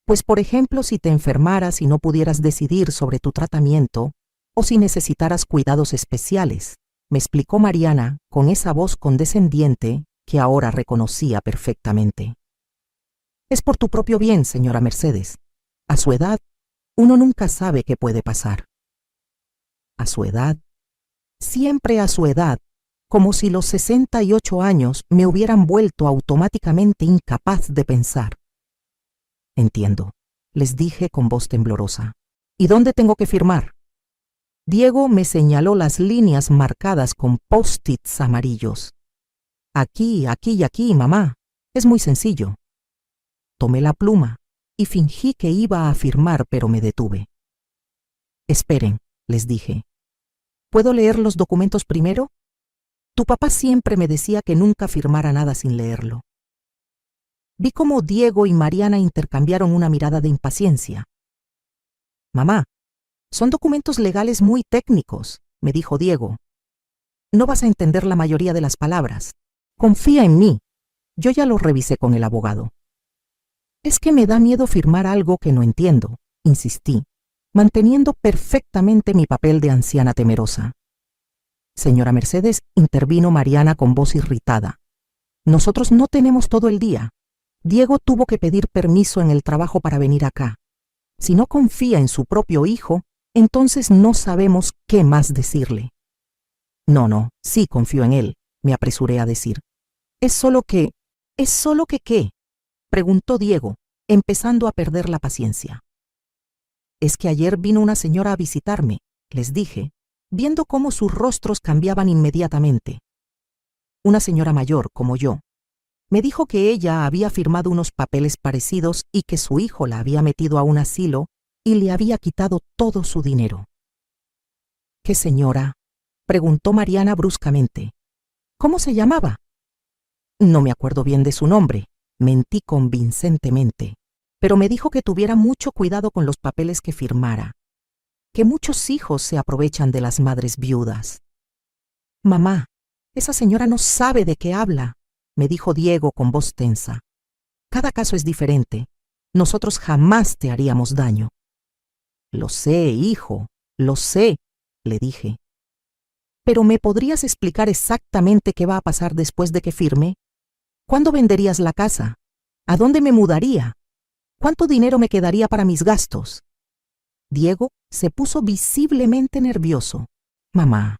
Pues por ejemplo, si te enfermaras y no pudieras decidir sobre tu tratamiento, o si necesitaras cuidados especiales, me explicó Mariana con esa voz condescendiente que ahora reconocía perfectamente. Es por tu propio bien, señora Mercedes. A su edad, uno nunca sabe qué puede pasar. ¿A su edad? Siempre a su edad, como si los 68 años me hubieran vuelto automáticamente incapaz de pensar. Entiendo, les dije con voz temblorosa. ¿Y dónde tengo que firmar? Diego me señaló las líneas marcadas con post-its amarillos. Aquí, aquí y aquí, mamá. Es muy sencillo. Tomé la pluma y fingí que iba a firmar, pero me detuve. Esperen, les dije. ¿Puedo leer los documentos primero? Tu papá siempre me decía que nunca firmara nada sin leerlo. Vi cómo Diego y Mariana intercambiaron una mirada de impaciencia. Mamá, son documentos legales muy técnicos, me dijo Diego. No vas a entender la mayoría de las palabras. Confía en mí. Yo ya lo revisé con el abogado. Es que me da miedo firmar algo que no entiendo, insistí, manteniendo perfectamente mi papel de anciana temerosa. Señora Mercedes, intervino Mariana con voz irritada. Nosotros no tenemos todo el día. Diego tuvo que pedir permiso en el trabajo para venir acá. Si no confía en su propio hijo, entonces no sabemos qué más decirle. No, sí confío en él, me apresuré a decir. ¿Es solo que qué? Preguntó Diego, empezando a perder la paciencia. Es que ayer vino una señora a visitarme, les dije, viendo cómo sus rostros cambiaban inmediatamente. Una señora mayor, como yo. Me dijo que ella había firmado unos papeles parecidos y que su hijo la había metido a un asilo y le había quitado todo su dinero. ¿Qué señora? Preguntó Mariana bruscamente. ¿Cómo se llamaba? No me acuerdo bien de su nombre, mentí convincentemente, pero me dijo que tuviera mucho cuidado con los papeles que firmara, que muchos hijos se aprovechan de las madres viudas. Mamá, esa señora no sabe de qué habla, me dijo Diego con voz tensa. Cada caso es diferente. Nosotros jamás te haríamos daño. Lo sé, hijo, lo sé, le dije. ¿Pero me podrías explicar exactamente qué va a pasar después de que firme? ¿Cuándo venderías la casa? ¿A dónde me mudaría? ¿Cuánto dinero me quedaría para mis gastos? Diego se puso visiblemente nervioso. Mamá,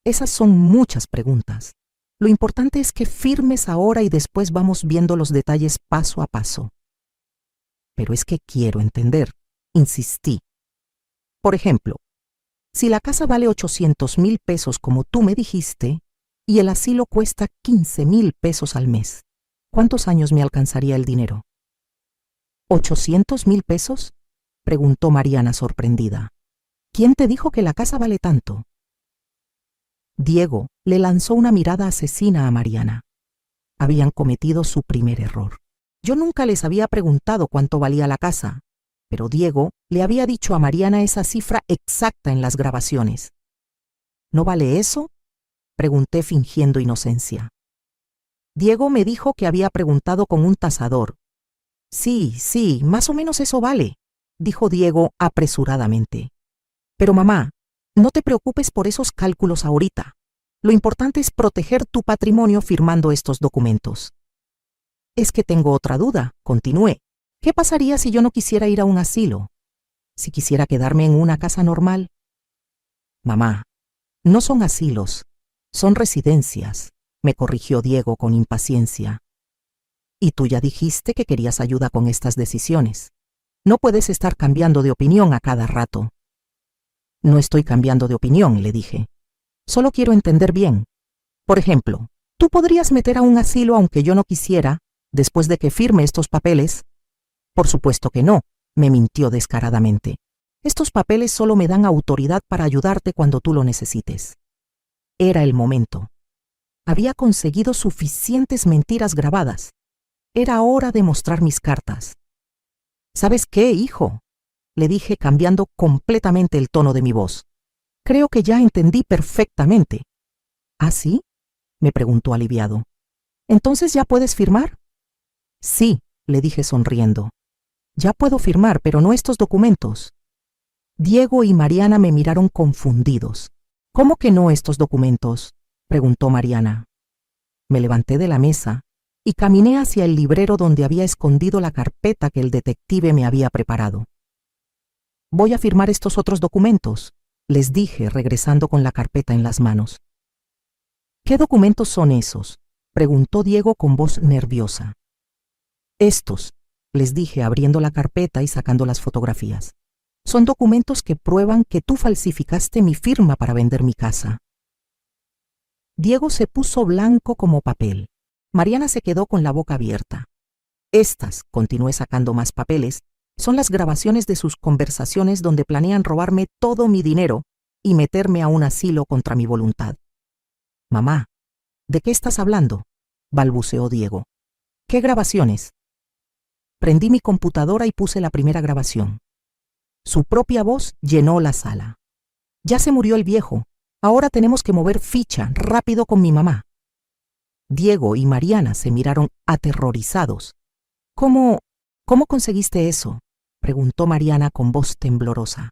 esas son muchas preguntas. Lo importante es que firmes ahora y después vamos viendo los detalles paso a paso. Pero es que quiero entender, insistí. Por ejemplo, si la casa vale 800,000 pesos como tú me dijiste y el asilo cuesta 15,000 pesos al mes, ¿cuántos años me alcanzaría el dinero? ¿800,000 pesos? Preguntó Mariana sorprendida. ¿Quién te dijo que la casa vale tanto? Diego le lanzó una mirada asesina a Mariana. Habían cometido su primer error. Yo nunca les había preguntado cuánto valía la casa, pero Diego le había dicho a Mariana esa cifra exacta en las grabaciones. ¿No vale eso? Pregunté fingiendo inocencia. Diego me dijo que había preguntado con un tasador. Sí, más o menos eso vale, dijo Diego apresuradamente. Pero mamá, no te preocupes por esos cálculos ahorita. Lo importante es proteger tu patrimonio firmando estos documentos. Es que tengo otra duda, continué. ¿Qué pasaría si yo no quisiera ir a un asilo? ¿Si quisiera quedarme en una casa normal? Mamá, no son asilos, son residencias, me corrigió Diego con impaciencia. Y tú ya dijiste que querías ayuda con estas decisiones. No puedes estar cambiando de opinión a cada rato. No estoy cambiando de opinión, le dije. Solo quiero entender bien. Por ejemplo, ¿tú podrías meter a un asilo aunque yo no quisiera, después de que firme estos papeles? Por supuesto que no, me mintió descaradamente. Estos papeles solo me dan autoridad para ayudarte cuando tú lo necesites. Era el momento. Había conseguido suficientes mentiras grabadas. Era hora de mostrar mis cartas. ¿Sabes qué, hijo? Le dije cambiando completamente el tono de mi voz. Creo que ya entendí perfectamente. ¿Ah, sí? Me preguntó aliviado. ¿Entonces ya puedes firmar? Sí, le dije sonriendo. Ya puedo firmar, pero no estos documentos. Diego y Mariana me miraron confundidos. ¿Cómo que no estos documentos?, preguntó Mariana. Me levanté de la mesa y caminé hacia el librero donde había escondido la carpeta que el detective me había preparado. Voy a firmar estos otros documentos, les dije, regresando con la carpeta en las manos. ¿Qué documentos son esos?, preguntó Diego con voz nerviosa. Estos, les dije, abriendo la carpeta y sacando las fotografías. Son documentos que prueban que tú falsificaste mi firma para vender mi casa. Diego se puso blanco como papel. Mariana se quedó con la boca abierta. Estas, continué sacando más papeles, son las grabaciones de sus conversaciones donde planean robarme todo mi dinero y meterme a un asilo contra mi voluntad. Mamá, ¿de qué estás hablando?, balbuceó Diego. ¿Qué grabaciones? Prendí mi computadora y puse la primera grabación. Su propia voz llenó la sala. Ya se murió el viejo. Ahora tenemos que mover ficha rápido con mi mamá. Diego y Mariana se miraron aterrorizados. ¿Cómo conseguiste eso?, preguntó Mariana con voz temblorosa.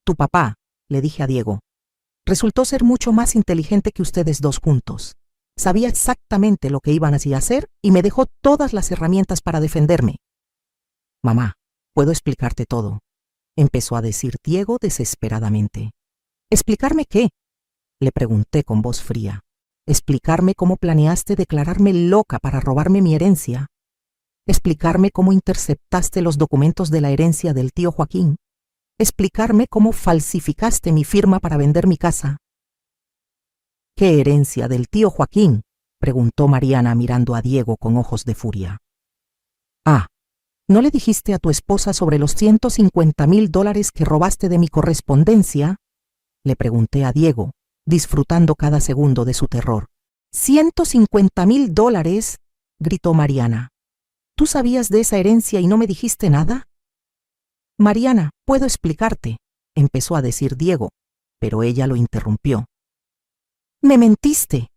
Tu papá, le dije a Diego, resultó ser mucho más inteligente que ustedes dos juntos. Sabía exactamente lo que iban a hacer y me dejó todas las herramientas para defenderme. Mamá, puedo explicarte todo, empezó a decir Diego desesperadamente. ¿Explicarme qué?, le pregunté con voz fría. ¿Explicarme cómo planeaste declararme loca para robarme mi herencia? ¿Explicarme cómo interceptaste los documentos de la herencia del tío Joaquín? ¿Explicarme cómo falsificaste mi firma para vender mi casa? ¿Qué herencia del tío Joaquín?, preguntó Mariana mirando a Diego con ojos de furia. Ah, ¿no le dijiste a tu esposa sobre los $150,000 que robaste de mi correspondencia?, le pregunté a Diego, disfrutando cada segundo de su terror. $150,000, gritó Mariana. ¿Tú sabías de esa herencia y no me dijiste nada? Mariana, puedo explicarte, empezó a decir Diego, pero ella lo interrumpió. Me mentiste.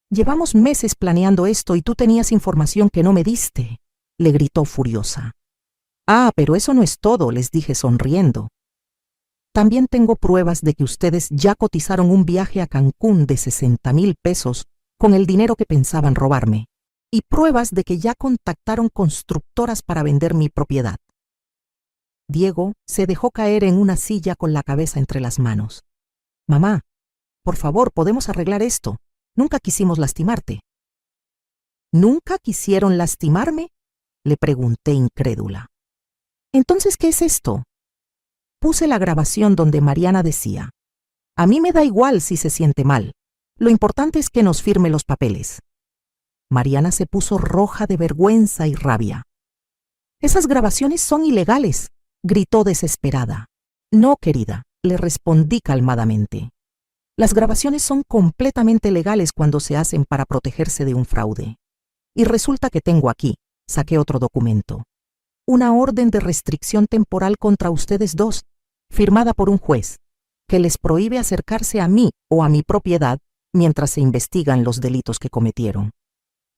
Llevamos meses planeando esto y tú tenías información que no me diste, le gritó furiosa. Ah, pero eso no es todo, les dije sonriendo. También tengo pruebas de que ustedes ya cotizaron un viaje a Cancún de $60,000 con el dinero que pensaban robarme, y pruebas de que ya contactaron constructoras para vender mi propiedad. Diego se dejó caer en una silla con la cabeza entre las manos. Mamá, por favor, podemos arreglar esto. Nunca quisimos lastimarte. ¿Nunca quisieron lastimarme?, le pregunté incrédula. Entonces, ¿qué es esto? Puse la grabación donde Mariana decía: a mí me da igual si se siente mal. Lo importante es que nos firme los papeles. Mariana se puso roja de vergüenza y rabia. Esas grabaciones son ilegales, gritó desesperada. No, querida, le respondí calmadamente. Las grabaciones son completamente legales cuando se hacen para protegerse de un fraude. Y resulta que tengo aquí, saqué otro documento, una orden de restricción temporal contra ustedes dos, firmada por un juez, que les prohíbe acercarse a mí o a mi propiedad mientras se investigan los delitos que cometieron.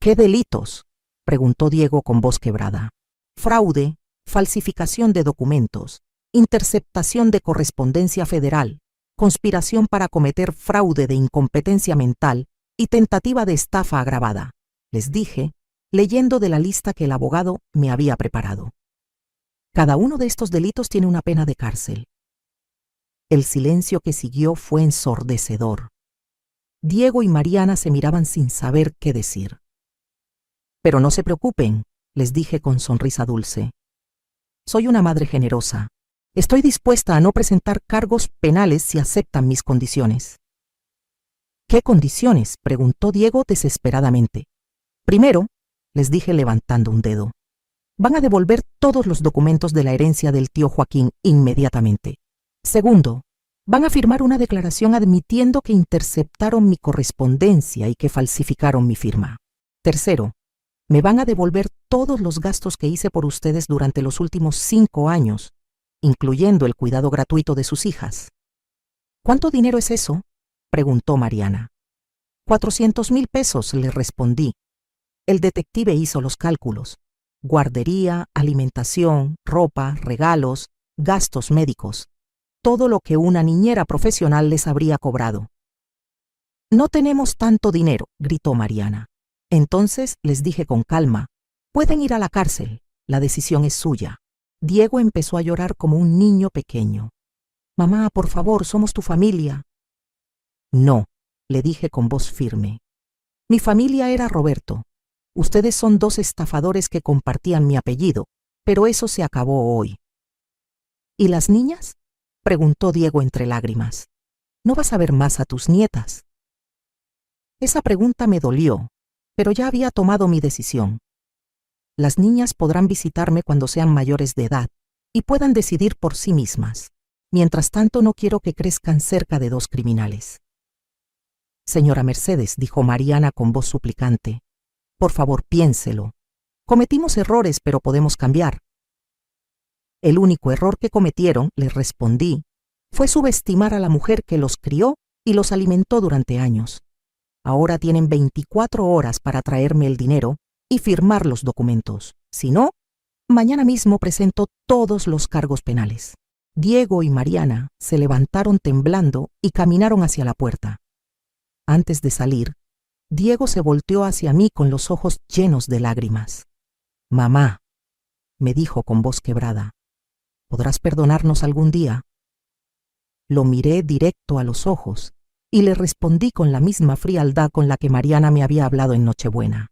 ¿Qué delitos?, preguntó Diego con voz quebrada. Fraude, falsificación de documentos, interceptación de correspondencia federal, conspiración para cometer fraude de incompetencia mental y tentativa de estafa agravada, les dije, leyendo de la lista que el abogado me había preparado. Cada uno de estos delitos tiene una pena de cárcel. El silencio que siguió fue ensordecedor. Diego y Mariana se miraban sin saber qué decir. Pero no se preocupen, les dije con sonrisa dulce. Soy una madre generosa. Estoy dispuesta a no presentar cargos penales si aceptan mis condiciones. ¿Qué condiciones?, preguntó Diego desesperadamente. Primero, les dije levantando un dedo, van a devolver todos los documentos de la herencia del tío Joaquín inmediatamente. Segundo, van a firmar una declaración admitiendo que interceptaron mi correspondencia y que falsificaron mi firma. Tercero, me van a devolver todos los gastos que hice por ustedes durante los últimos 5 años, incluyendo el cuidado gratuito de sus hijas. ¿Cuánto dinero es eso?, preguntó Mariana. $400,000, le respondí. El detective hizo los cálculos. Guardería, alimentación, ropa, regalos, gastos médicos. todo lo que una niñera profesional les habría cobrado. «No tenemos tanto dinero», gritó Mariana. Entonces les dije con calma: «Pueden ir a la cárcel, la decisión es suya». Diego empezó a llorar como un niño pequeño. «Mamá, por favor, somos tu familia». «No», le dije con voz firme. «Mi familia era Roberto. Ustedes son dos estafadores que compartían mi apellido, pero eso se acabó hoy». «¿Y las niñas?», preguntó Diego entre lágrimas. «¿No vas a ver más a tus nietas?». Esa pregunta me dolió, pero ya había tomado mi decisión. Las niñas podrán visitarme cuando sean mayores de edad y puedan decidir por sí mismas. Mientras tanto, no quiero que crezcan cerca de dos criminales. «Señora Mercedes», dijo Mariana con voz suplicante, «por favor, piénselo. Cometimos errores, pero podemos cambiar». «El único error que cometieron», le respondí, «fue subestimar a la mujer que los crió y los alimentó durante años. Ahora tienen 24 horas para traerme el dinero y firmar los documentos. Si no, mañana mismo presento todos los cargos penales». Diego y Mariana se levantaron temblando y caminaron hacia la puerta. Antes de salir, Diego se volteó hacia mí con los ojos llenos de lágrimas. «Mamá», me dijo con voz quebrada, «¿podrás perdonarnos algún día?». Lo miré directo a los ojos y le respondí con la misma frialdad con la que Mariana me había hablado en Nochebuena.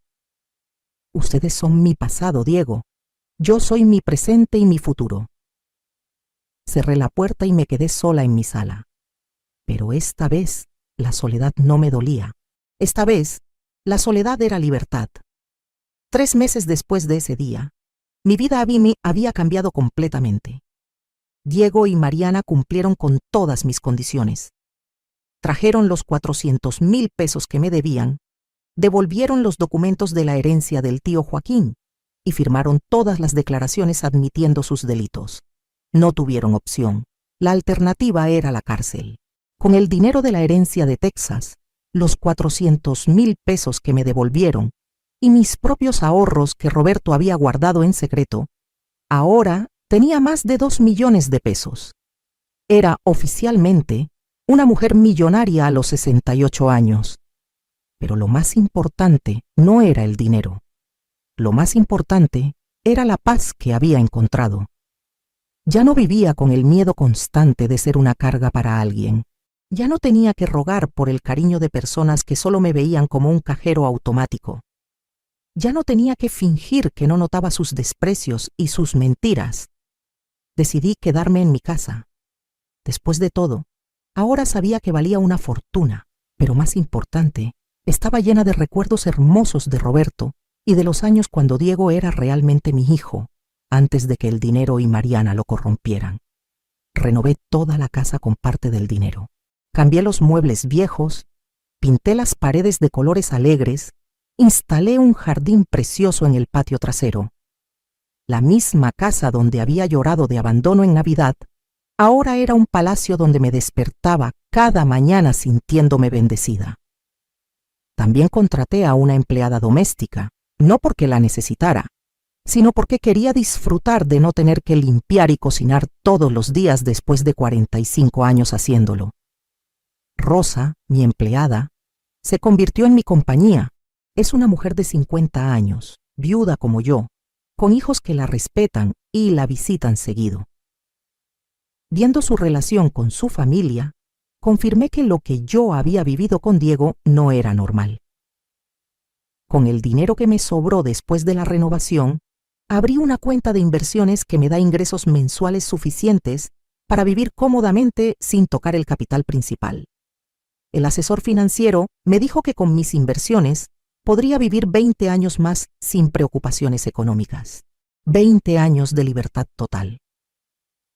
«Ustedes son mi pasado, Diego. Yo soy mi presente y mi futuro». Cerré la puerta y me quedé sola en mi sala. Pero esta vez la soledad no me dolía. Esta vez la soledad era libertad. 3 meses después de ese día, mi vida había cambiado completamente. Diego y Mariana cumplieron con todas mis condiciones. Trajeron los 400,000 pesos que me debían, devolvieron los documentos de la herencia del tío Joaquín y firmaron todas las declaraciones admitiendo sus delitos. No tuvieron opción. La alternativa era la cárcel. Con el dinero de la herencia de Texas, los 400,000 pesos que me devolvieron y mis propios ahorros que Roberto había guardado en secreto, ahora tenía más de 2 millones de pesos. Era oficialmente una mujer millonaria a los 68 años. Pero lo más importante no era el dinero. Lo más importante era la paz que había encontrado. Ya no vivía con el miedo constante de ser una carga para alguien. Ya no tenía que rogar por el cariño de personas que solo me veían como un cajero automático. Ya no tenía que fingir que no notaba sus desprecios y sus mentiras. Decidí quedarme en mi casa. Después de todo, ahora sabía que valía una fortuna, pero más importante, estaba llena de recuerdos hermosos de Roberto y de los años cuando Diego era realmente mi hijo, antes de que el dinero y Mariana lo corrompieran. Renové toda la casa con parte del dinero. Cambié los muebles viejos, pinté las paredes de colores alegres, instalé un jardín precioso en el patio trasero. La misma casa donde había llorado de abandono en Navidad, ahora era un palacio donde me despertaba cada mañana sintiéndome bendecida. También contraté a una empleada doméstica, no porque la necesitara, sino porque quería disfrutar de no tener que limpiar y cocinar todos los días después de 45 años haciéndolo. Rosa, mi empleada, se convirtió en mi compañía. Es una mujer de 50 años, viuda como yo, con hijos que la respetan y la visitan seguido. Viendo su relación con su familia, confirmé que lo que yo había vivido con Diego no era normal. Con el dinero que me sobró después de la renovación, abrí una cuenta de inversiones que me da ingresos mensuales suficientes para vivir cómodamente sin tocar el capital principal. El asesor financiero me dijo que con mis inversiones podría vivir 20 años más sin preocupaciones económicas. 20 años de libertad total.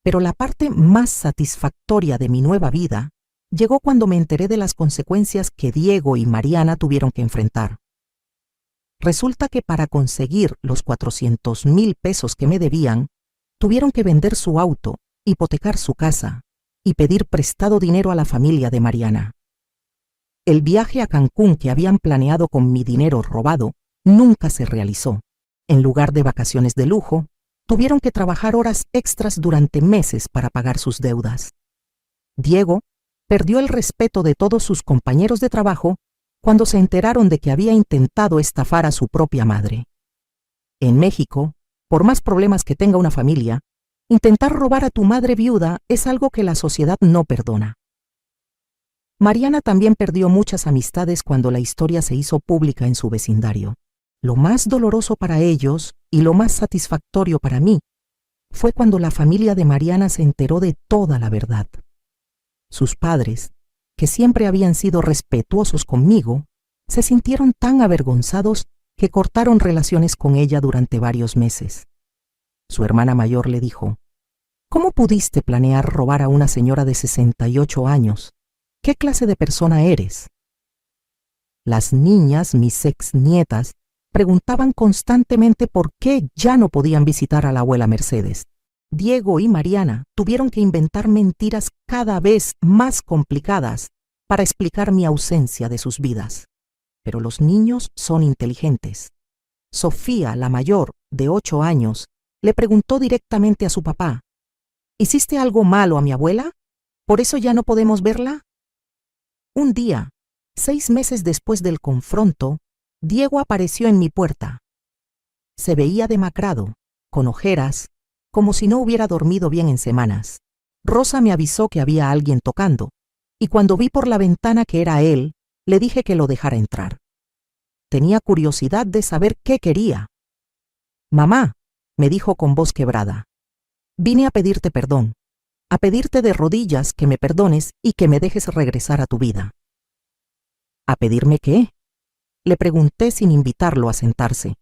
Pero la parte más satisfactoria de mi nueva vida llegó cuando me enteré de las consecuencias que Diego y Mariana tuvieron que enfrentar. Resulta que para conseguir los 400,000 pesos que me debían, tuvieron que vender su auto, hipotecar su casa y pedir prestado dinero a la familia de Mariana. El viaje a Cancún que habían planeado con mi dinero robado nunca se realizó. En lugar de vacaciones de lujo, tuvieron que trabajar horas extras durante meses para pagar sus deudas. Diego perdió el respeto de todos sus compañeros de trabajo cuando se enteraron de que había intentado estafar a su propia madre. En México, por más problemas que tenga una familia, intentar robar a tu madre viuda es algo que la sociedad no perdona. Mariana también perdió muchas amistades cuando la historia se hizo pública en su vecindario. Lo más doloroso para ellos y lo más satisfactorio para mí fue cuando la familia de Mariana se enteró de toda la verdad. Sus padres, que siempre habían sido respetuosos conmigo, se sintieron tan avergonzados que cortaron relaciones con ella durante varios meses. Su hermana mayor le dijo: ¿Cómo pudiste planear robar a una señora de 68 años? ¿Qué clase de persona eres? Las niñas, mis exnietas, preguntaban constantemente por qué ya no podían visitar a la abuela Mercedes. Diego y Mariana tuvieron que inventar mentiras cada vez más complicadas para explicar mi ausencia de sus vidas. Pero los niños son inteligentes. Sofía, la mayor, de 8 años, le preguntó directamente a su papá: ¿Hiciste algo malo a mi abuela? ¿Por eso ya no podemos verla? Un día, 6 meses después del confronto, Diego apareció en mi puerta. Se veía demacrado, con ojeras, como si no hubiera dormido bien en semanas. Rosa me avisó que había alguien tocando, y cuando vi por la ventana que era él, le dije que lo dejara entrar. Tenía curiosidad de saber qué quería. «Mamá», me dijo con voz quebrada, «vine a pedirte perdón, a pedirte de rodillas que me perdones y que me dejes regresar a tu vida». ¿A pedirme qué?, le pregunté sin invitarlo a sentarse.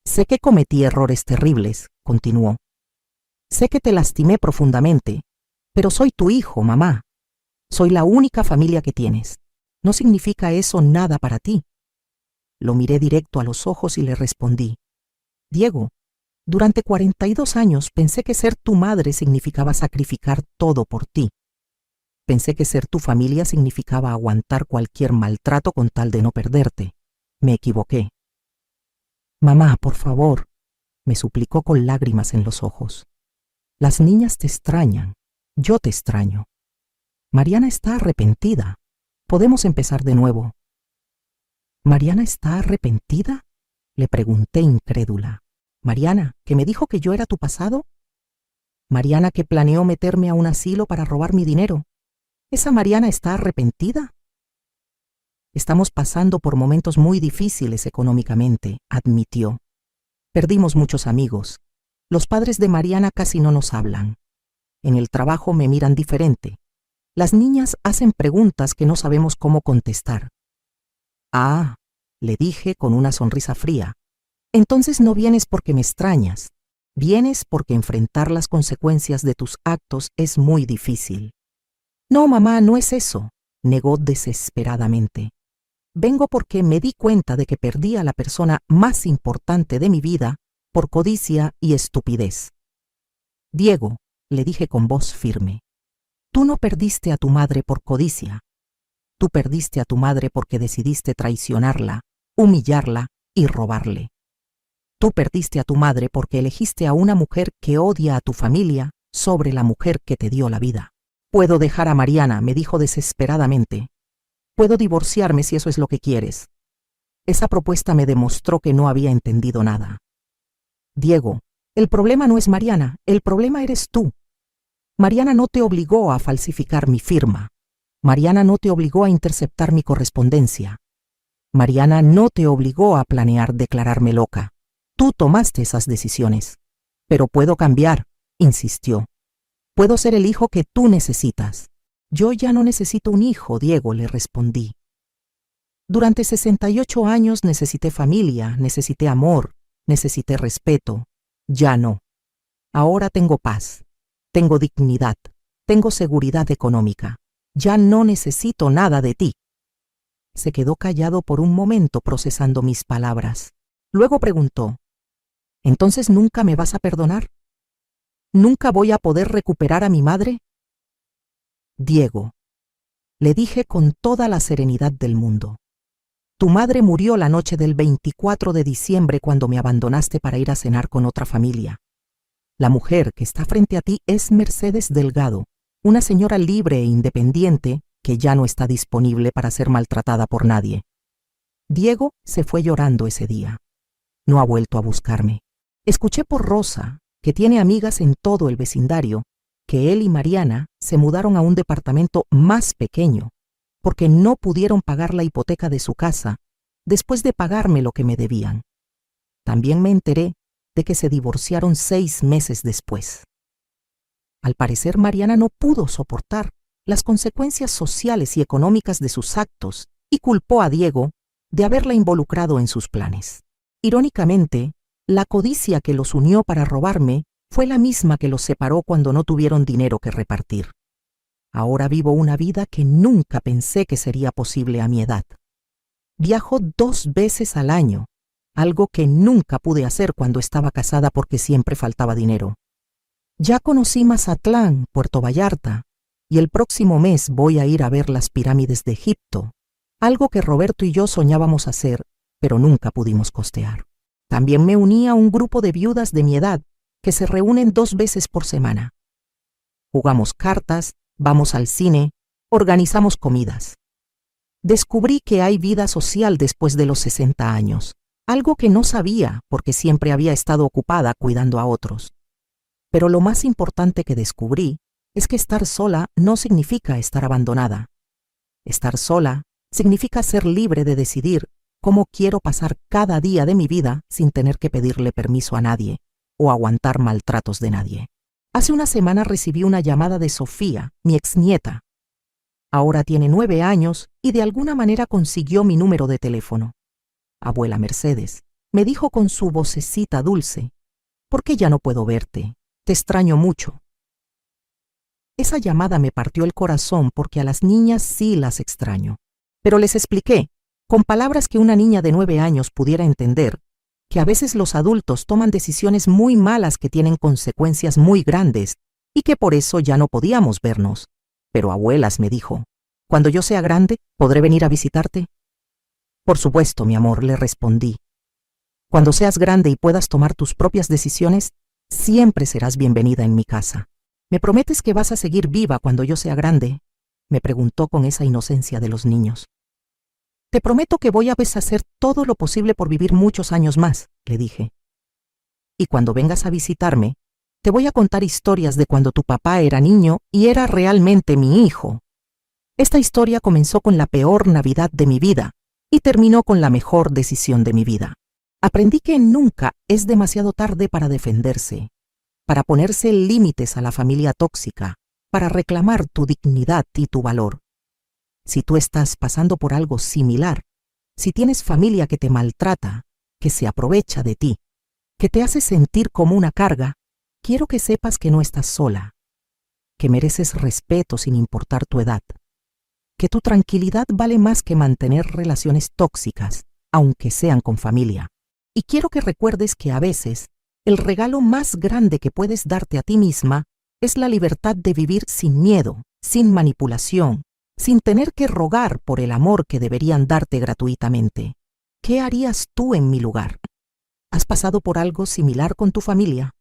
«Sé que cometí errores terribles», continuó. «Sé que te lastimé profundamente, pero soy tu hijo, mamá. Soy la única familia que tienes. ¿No significa eso nada para ti?» Lo miré directo a los ojos y le respondí: «Diego, durante 42 años pensé que ser tu madre significaba sacrificar todo por ti. Pensé que ser tu familia significaba aguantar cualquier maltrato con tal de no perderte. Me equivoqué». «Mamá, por favor», me suplicó con lágrimas en los ojos. «Las niñas te extrañan. Yo te extraño. Mariana está arrepentida. Podemos empezar de nuevo». «¿Mariana está arrepentida?», le pregunté incrédula. «¿Mariana, que me dijo que yo era tu pasado? ¿Mariana que planeó meterme a un asilo para robar mi dinero? ¿Esa Mariana está arrepentida?». «Estamos pasando por momentos muy difíciles económicamente», admitió. «Perdimos muchos amigos. Los padres de Mariana casi no nos hablan. En el trabajo me miran diferente. Las niñas hacen preguntas que no sabemos cómo contestar». «Ah», le dije con una sonrisa fría, «entonces no vienes porque me extrañas. Vienes porque enfrentar las consecuencias de tus actos es muy difícil». «No, mamá, no es eso», negó desesperadamente. «Vengo porque me di cuenta de que perdí a la persona más importante de mi vida por codicia y estupidez». «Diego», le dije con voz firme, «tú no perdiste a tu madre por codicia. Tú perdiste a tu madre porque decidiste traicionarla, humillarla y robarle. Tú perdiste a tu madre porque elegiste a una mujer que odia a tu familia sobre la mujer que te dio la vida». «Puedo dejar a Mariana», me dijo desesperadamente. «Puedo divorciarme si eso es lo que quieres». Esa propuesta me demostró que no había entendido nada. «Diego, el problema no es Mariana, el problema eres tú. Mariana no te obligó a falsificar mi firma. Mariana no te obligó a interceptar mi correspondencia. Mariana no te obligó a planear declararme loca. Tú tomaste esas decisiones». «Pero puedo cambiar», insistió. «Puedo ser el hijo que tú necesitas». «Yo ya no necesito un hijo, Diego», le respondí. «Durante 68 años necesité familia, necesité amor, necesité respeto. Ya no. Ahora tengo paz, tengo dignidad, tengo seguridad económica. Ya no necesito nada de ti». Se quedó callado por un momento procesando mis palabras. Luego preguntó: «¿Entonces nunca me vas a perdonar? ¿Nunca voy a poder recuperar a mi madre?» «Diego», le dije con toda la serenidad del mundo, «tu madre murió la noche del 24 de diciembre cuando me abandonaste para ir a cenar con otra familia. La mujer que está frente a ti es Mercedes Delgado, una señora libre e independiente que ya no está disponible para ser maltratada por nadie. Diego se fue llorando ese día. No ha vuelto a buscarme. Escuché por Rosa, que tiene amigas en todo el vecindario, que él y Mariana se mudaron a un departamento más pequeño porque no pudieron pagar la hipoteca de su casa después de pagarme lo que me debían. También me enteré de que se divorciaron 6 meses después. Al parecer, Mariana no pudo soportar las consecuencias sociales y económicas de sus actos y culpó a Diego de haberla involucrado en sus planes. Irónicamente, la codicia que los unió para robarme fue la misma que los separó cuando no tuvieron dinero que repartir. Ahora vivo una vida que nunca pensé que sería posible a mi edad. Viajo 2 veces al año, algo que nunca pude hacer cuando estaba casada porque siempre faltaba dinero. Ya conocí Mazatlán, Puerto Vallarta, y el próximo mes voy a ir a ver las pirámides de Egipto, algo que Roberto y yo soñábamos hacer, pero nunca pudimos costear. También me uní a un grupo de viudas de mi edad que se reúnen 2 veces por semana. Jugamos cartas, vamos al cine, organizamos comidas. Descubrí que hay vida social después de los 60 años, algo que no sabía porque siempre había estado ocupada cuidando a otros. Pero lo más importante que descubrí es que estar sola no significa estar abandonada. Estar sola significa ser libre de decidir cómo quiero pasar cada día de mi vida sin tener que pedirle permiso a nadie o aguantar maltratos de nadie. Hace una semana recibí una llamada de Sofía, mi exnieta. Ahora tiene 9 años y de alguna manera consiguió mi número de teléfono. Abuela Mercedes, me dijo con su vocecita dulce, ¿por qué ya no puedo verte? Te extraño mucho. Esa llamada me partió el corazón porque a las niñas sí las extraño. Pero les expliqué, con palabras que una niña de 9 años pudiera entender, que a veces los adultos toman decisiones muy malas que tienen consecuencias muy grandes y que por eso ya no podíamos vernos. Pero abuelas, me dijo, cuando yo sea grande, ¿podré venir a visitarte? Por supuesto, mi amor, le respondí. Cuando seas grande y puedas tomar tus propias decisiones, siempre serás bienvenida en mi casa. ¿Me prometes que vas a seguir viva cuando yo sea grande?, me preguntó con esa inocencia de los niños. Te prometo que voy a hacer todo lo posible por vivir muchos años más, le dije. Y cuando vengas a visitarme, te voy a contar historias de cuando tu papá era niño y era realmente mi hijo. Esta historia comenzó con la peor Navidad de mi vida y terminó con la mejor decisión de mi vida. Aprendí que nunca es demasiado tarde para defenderse, para ponerse límites a la familia tóxica, para reclamar tu dignidad y tu valor. Si tú estás pasando por algo similar, si tienes familia que te maltrata, que se aprovecha de ti, que te hace sentir como una carga, quiero que sepas que no estás sola, que mereces respeto sin importar tu edad, que tu tranquilidad vale más que mantener relaciones tóxicas, aunque sean con familia. Y quiero que recuerdes que a veces el regalo más grande que puedes darte a ti misma es la libertad de vivir sin miedo, sin manipulación, sin tener que rogar por el amor que deberían darte gratuitamente. ¿Qué harías tú en mi lugar? ¿Has pasado por algo similar con tu familia?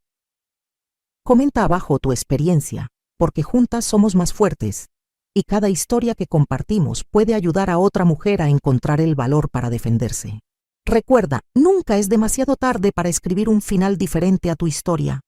Comenta abajo tu experiencia, porque juntas somos más fuertes, y cada historia que compartimos puede ayudar a otra mujer a encontrar el valor para defenderse. Recuerda, nunca es demasiado tarde para escribir un final diferente a tu historia.